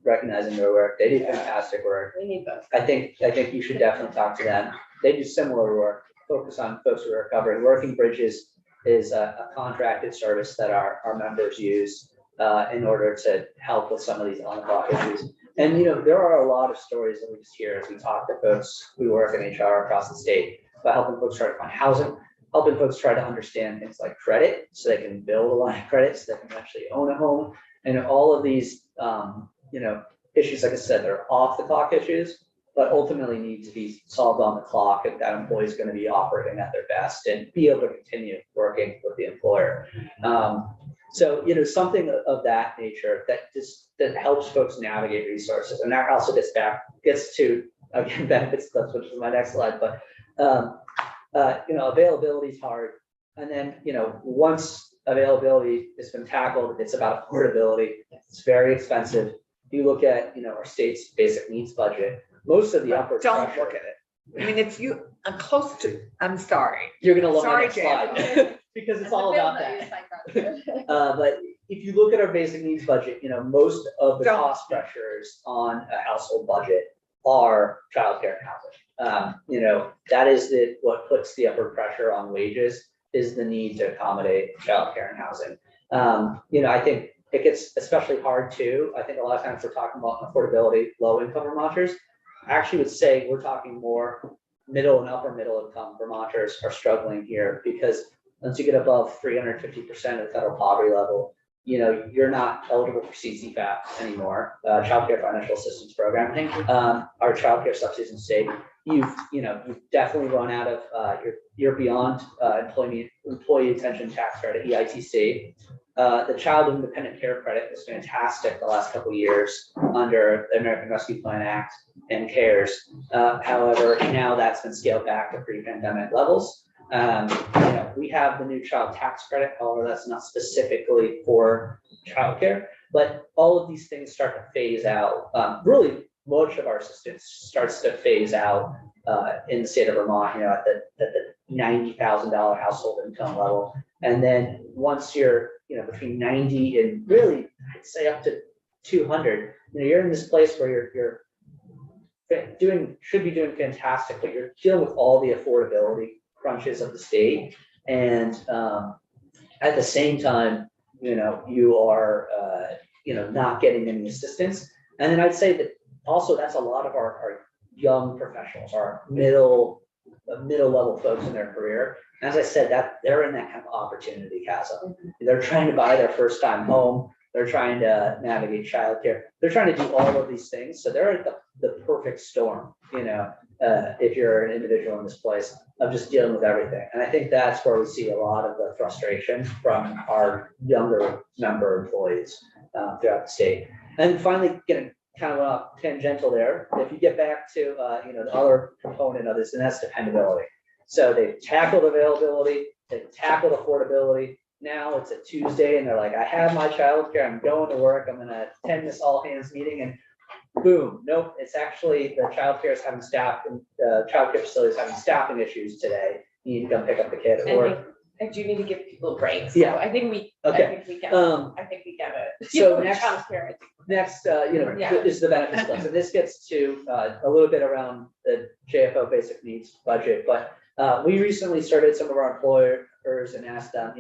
recognizing their work. They do fantastic work. We need both. I think you should definitely talk to them. They do similar work, focus on folks who are recovering. Working Bridges is a contracted service that our members use in order to help with some of these on-the-clock issues. And, there are a lot of stories that we just hear as we talk to folks who work in HR across the state about helping folks try to find housing, helping folks try to understand things like credit so they can build a line of credit, so they can actually own a home. And all of these, issues, like I said, they're off the clock issues, but ultimately need to be solved on the clock if that employee is going to be operating at their best and be able to continue working with the employer. So, something of that nature that helps folks navigate resources. And that also gets to, again, benefits, which is my next slide, but availability is hard. And then, once availability has been tackled, it's about affordability. It's very expensive. If you look at, our state's basic needs budget, most of the upward Don't pressure. look at it. I'm sorry. You're gonna look at Sorry, the next slide because it's all about that. But if you look at our basic needs budget, most of the Don't. cost pressures on a household budget are childcare and housing. That is what puts the upward pressure on wages, is the need to accommodate childcare and housing. I think it gets especially hard too. I think a lot of times we're talking about affordability, low income Vermonters. I actually would say we're talking more middle and upper middle income Vermonters are struggling here, because once you get above 350% of the federal poverty level, you're not eligible for CCFAP anymore, Child Care Financial Assistance Program. Our childcare subsidies in state, you've definitely run out of, you're beyond employee attention tax credit, EITC. The Child Independent Care Credit was fantastic the last couple of years under the American Rescue Plan Act and CARES. However, now that's been scaled back to pre-pandemic levels. We have the new child tax credit, however, that's not specifically for childcare, but all of these things start to phase out. Really, much of our assistance starts to phase out in the state of Vermont, at the $90,000 household income level. And then once you're, between 90 and really, I'd say up to 200, you're in this place where you're should be doing fantastic, but you're dealing with all the affordability crunches of the state. And at the same time, you are, not getting any assistance. And then I'd say that also, that's a lot of our young professionals, our middle level folks in their career. As I said, that they're in that kind of opportunity chasm. They're trying to buy their first time home. They're trying to navigate childcare. They're trying to do all of these things. So they're at the perfect storm, if you're an individual in this place, of just dealing with everything. And I think that's where we see a lot of the frustration from our younger member employees throughout the state. And finally, getting kind of tangential there, if you get back to, the other component of this, and that's dependability. So they've tackled availability, they've tackled affordability. Now it's a Tuesday and they're like, I have my childcare, I'm going to work, I'm gonna attend this all hands meeting, and boom, nope, it's actually the childcare is having childcare facilities having staffing issues today. You need to come pick up the kid at work. I do need to give people breaks. So Yeah. I think we Okay. get it. So next- Childcare, I think. Next, Yeah. is the benefits cliff, and this gets to a little bit around the JFO basic needs budget, but we recently started some of our employers and asked them,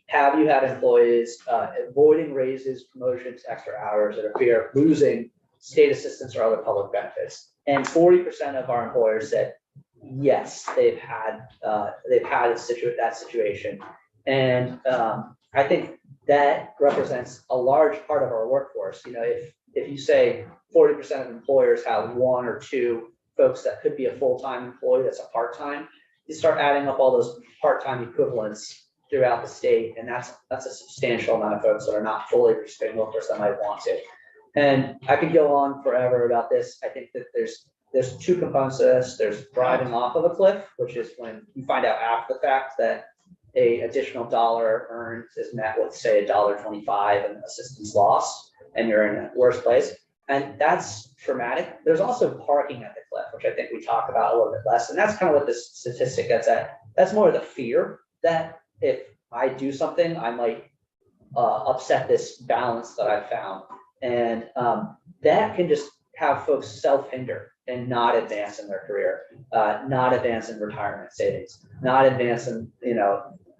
have you had employees avoiding raises, promotions, extra hours, that are fear of losing state assistance or other public benefits? And 40% of our employers said, yes, they've had that situation. And I think that represents a large part of our workforce. If you say 40% of employers have one or two folks that could be a full-time employee that's a part-time, you start adding up all those part-time equivalents throughout the state, and that's a substantial amount of folks that are not fully participating workforce that might want to. And I could go on forever about this. I think that there's two components to this. There's driving off of a cliff, which is when you find out after the fact that a additional dollar earned is met with, say, $1.25 and assistance loss, and you're in a worse place. And that's traumatic. There's also parking at the cliff, which I think we talk about a little bit less. And that's kind of what this statistic gets at. That's more of the fear that if I do something, I might upset this balance that I've found. And that can just have folks self-hinder and not advance in their career, not advance in retirement savings, not advance in,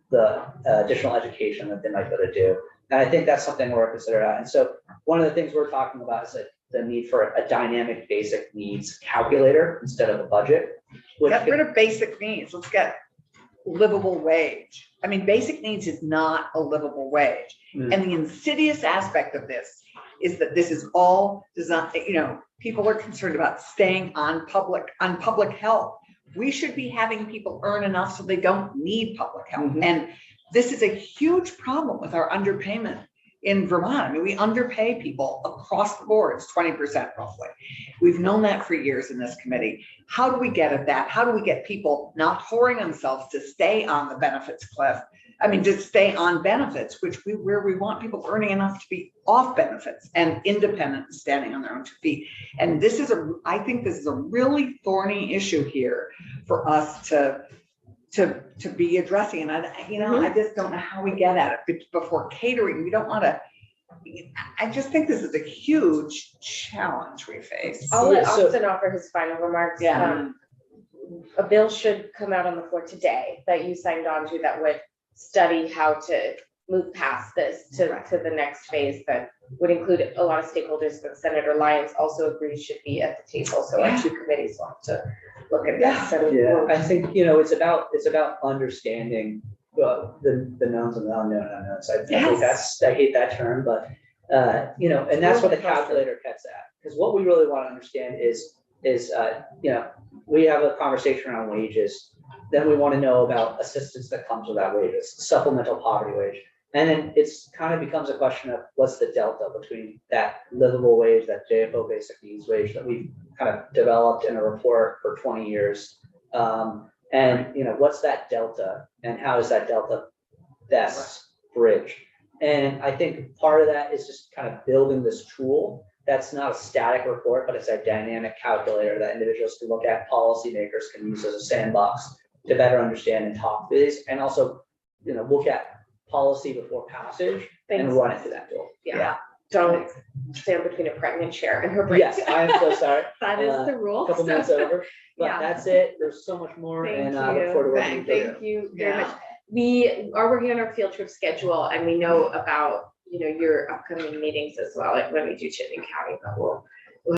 the additional education that they might go to do. And I think that's something we're considering. And so one of the things we're talking about is the need for a dynamic basic needs calculator instead of a budget. Get rid of basic needs. Let's get livable wage. I mean, basic needs is not a livable wage. Mm. And the insidious aspect of this is that this is all designed, people are concerned about staying on public health. We should be having people earn enough so they don't need public health. Mhm. And this is a huge problem with our underpayment in Vermont. I mean, we underpay people across the board. It's 20% roughly. We've known that for years in this committee. How do we get at that? How do we get people not whoring themselves to stay on the benefits cliff? I mean, to stay on benefits, where we want people earning enough to be off benefits and independent and standing on their own 2 feet. And I think this is a really thorny issue here for us to be addressing. And I just don't know how we get at it before catering. We don't want to, I just think this is a huge challenge we face. I'll let So- Austin offer his final remarks. Yeah. A bill should come out on the floor today that you signed on to that would study how to move past this to the next phase that would include a lot of stakeholders, but Senator Lyons also agrees should be at the table. So our two committees want to look at this. And Yeah, I think, it's about understanding the knowns and the unknown unknowns. I hate that term, but, and that's what the calculator gets at. Because what we really want to understand is, we have a conversation around wages. Then we want to know about assistance that comes with that wages, supplemental poverty wage. And then it's kind of becomes a question of what's the delta between that livable wage, that JFO basic needs wage that we've kind of developed in a report for 20 years. And what's that delta and how is that delta best bridged? And I think part of that is just kind of building this tool that's not a static report, but it's a dynamic calculator that individuals can look at, policymakers can use as a sandbox to better understand and talk through these, and also, look at policy before passage and run it through that tool. Yeah. Don't stand between a pregnant chair and her brain. Yes, I am so sorry. That is the rule. A couple minutes over, but Yeah. that's it. There's so much more, Thank and I look forward to working with you. Thank you very much. We are working on our field trip schedule and we know about, your upcoming meetings as well, like when we do Chittenden County, but we'll